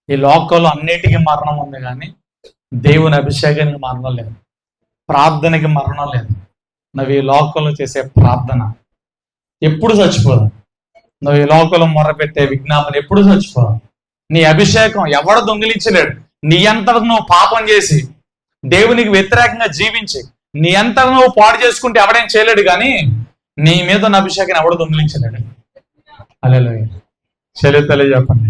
A: ఈ లోకంలో అన్నిటికీ మరణం ఉంది, కానీ దేవుని అభిషేకానికి మరణం లేదు, ప్రార్థనకి మరణం లేదు. నువ్వు ఈ లోకంలో చేసే ప్రార్థన ఎప్పుడు చచ్చిపోదు. నువ్వు ఈ లోకంలో మొర్రపెట్టే విజ్ఞాపన ఎప్పుడు చచ్చిపోదు. నీ అభిషేకం ఎవడ దొంగిలించలేడు. నీ అంతట నువ్వు పాపం చేసి దేవునికి వ్యతిరేకంగా జీవించి నీ అంతట నువ్వు పాడు చేసుకుంటే ఎవడేం చేయలేడు, కానీ నీ మీద ఉన్న అభిషేకాన్ని ఎవడ దొంగిలించలేడు. హల్లెలూయా. చెల్లి చెప్పండి.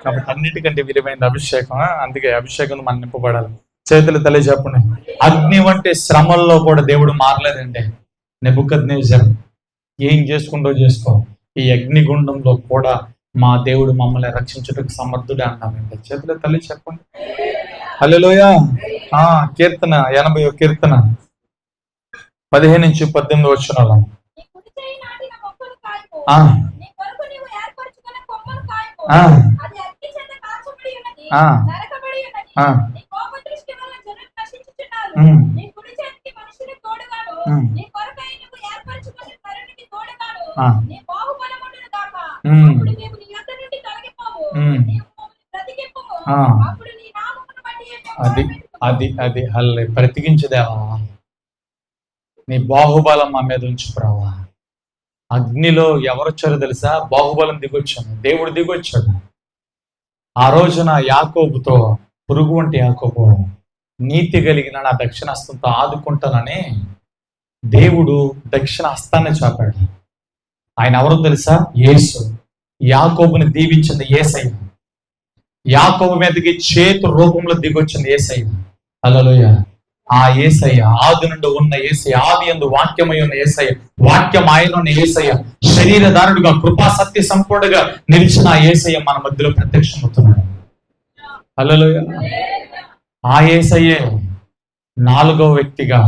A: కాబట్టి అన్నిటికంటే విలువైన అభిషేకం. అందుకే అభిషేకం మనం నింపబడాలి. చేతులు తల్లి చెప్పండి. అగ్ని వంటి శ్రమల్లో కూడా దేవుడు మారలేదండి. నెబుకద్నెజర్ ఏం చేసుకుంటూ చేసుకో, ఈ అగ్నిగుండంలో కూడా మా దేవుడు మమ్మల్ని రక్షించుటకు సమర్థుడే అన్నారండి. చేతులు తల్లి చెప్పండి. హల్లెలూయా. కీర్తన 80వ కీర్తన 15-18 వచనాలు. అది హల్లే బ్రతికించదేవా, నీ బాహుబలం మా మీద ఉంచుకురావా. అగ్నిలో ఎవరొచ్చారో తెలుసా? బాహుబలం దిగొచ్చాడు, దేవుడు దిగొచ్చాడు. ఆ రోజున యాకోబుతో, పురుగు వంటి యాకోబు, నీతి కలిగిన నా దక్షిణ హస్తంతో ఆదుకుంటానని దేవుడు దక్షిణ హస్తాన్ని చాపాడు. ఆయన ఎవరో తెలుసా? యేసు. యాకోబుని దీవించింది యేసయ్య. యాకోబు మీదకి చేతు రూపంలో దిగొచ్చింది యేసయ్య. హల్లెలూయా. ఆ యేసయ్య, ఆది నుండి ఉన్న యేసయ్య, ఆది యందు వాక్యమై ఉన్న యేసయ్య, వాక్యం ఆయన ఉన్న యేసయ్య, శరీరధారుడుగా కృపా సత్య సంపూర్ణగా నిలిచిన ఆ యేసయ్య మన మధ్యలో ప్రత్యక్షమవుతున్నాడు. హల్లెలూయా. ఆ యేసయ్యే 4వ వ్యక్తిగా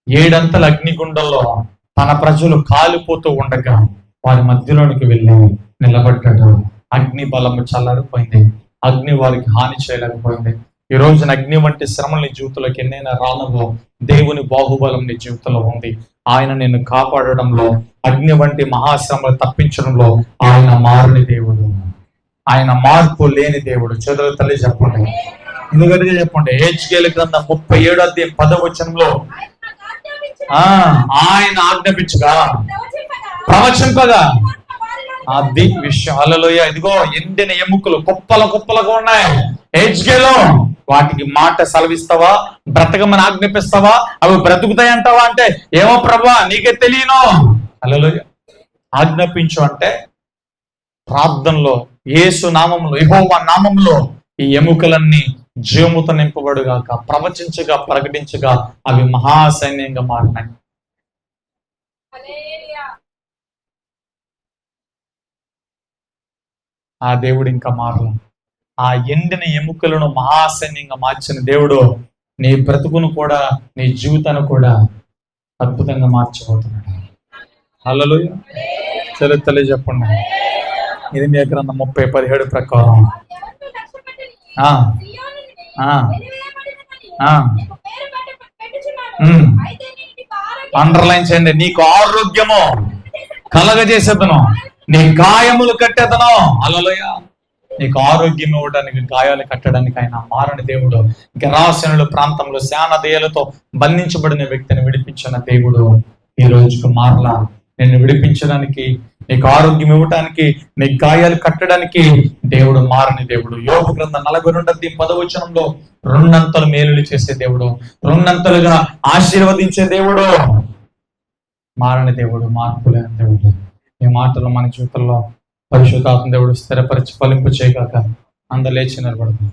A: 7 అగ్నిగుండంలో తన ప్రజలు కాలిపోతూ ఉండగా వారి మధ్యలోనికి వెళ్ళి నిలబడ్డాడు. అగ్ని బలము చల్లారిపోయింది, అగ్ని వారికి హాని చేయలేకపోయింది. ఈ రోజున అగ్ని వంటి శ్రమలు నీ జీవితంలోకి ఎన్నైనా రానవో, దేవుని బాహుబలం నీ జీవితంలో ఉంది. ఆయన నిన్ను కాపాడడంలో, అగ్ని వంటి మహాశ్రమలు తప్పించడంలో ఆయన మారని దేవుడు, ఆయన మార్పు లేని దేవుడు. చేతుల తల్లి చెప్పండి, ఎందుకంటే చెప్పండి. హెచ్కేలు గ్రంథం 37:10 ఆయన ఆజ్ఞాపించగా, ప్రవచింపగా, అది విషయం. హల్లెలూయా. ఇదిగో ఎండిన ఎముకలు కుప్పలుగా ఉన్నాయి హెచ్కేలో. వాటికి మాట సెలవిస్తావా? బ్రతకమని ఆజ్ఞాపిస్తావా? అవి బ్రతుకుతాయి అంటావా? అంటే ఏమో ప్రభా నీకే తెలియను. హల్లెలూయా. ఆజ్ఞాపించు అంటే ప్రార్థనలో, యేసు నామములో, యెహోవా నామములో ఈ ఎముకలన్నీ జీవముతో నింపబడుగాక, ప్రవచించగా, ప్రకటించగా అవి మహాసైన్యంగా మారినాయి. ఆ దేవుడు ఇంకా మారల. ఆ ఎండిన ఎముకలను మహాసైన్యంగా మార్చిన దేవుడు నీ బ్రతుకును కూడా, నీ జీవితాన్ని కూడా అద్భుతంగా మార్చబోతున్నాడు. హల్లెలూయా. చరిత్రలే చెప్పండి. ఇర్మీయా గ్రంథం 30:17 ప్రకారం అండర్లైన్ చేయండి. నీకు ఆరోగ్యము కలగజేసేదను, నీ గాయములు కట్టేదను. హల్లెలూయా. నీకు ఆరోగ్యం ఇవ్వడానికి, గాయాలు కట్టడానికి ఆయన మారని దేవుడు. గెరాసెనుల ప్రాంతంలో శానదేయులతో బంధించబడిన వ్యక్తిని విడిపించిన దేవుడు ఈ రోజుకు మారలా. నిన్ను విడిపించడానికి, నీకు ఆరోగ్యం ఇవ్వడానికి, నీ గాయాలు కట్టడానికి దేవుడు మారని దేవుడు. యోబు గ్రంథం 42:10 రెండంతలు మేలులు చేసే దేవుడు, రెండంతలుగా ఆశీర్వదించే దేవుడు, మారని దేవుడు, మార్పు లేని దేవుడు. ఈ మాటలు మన జీవితంలో పరిశుద్ధాత్మ దేవుడు స్థిరపరిచి ఫలింపు చేయగాక. అందరూ లేచి నిలబడతాం.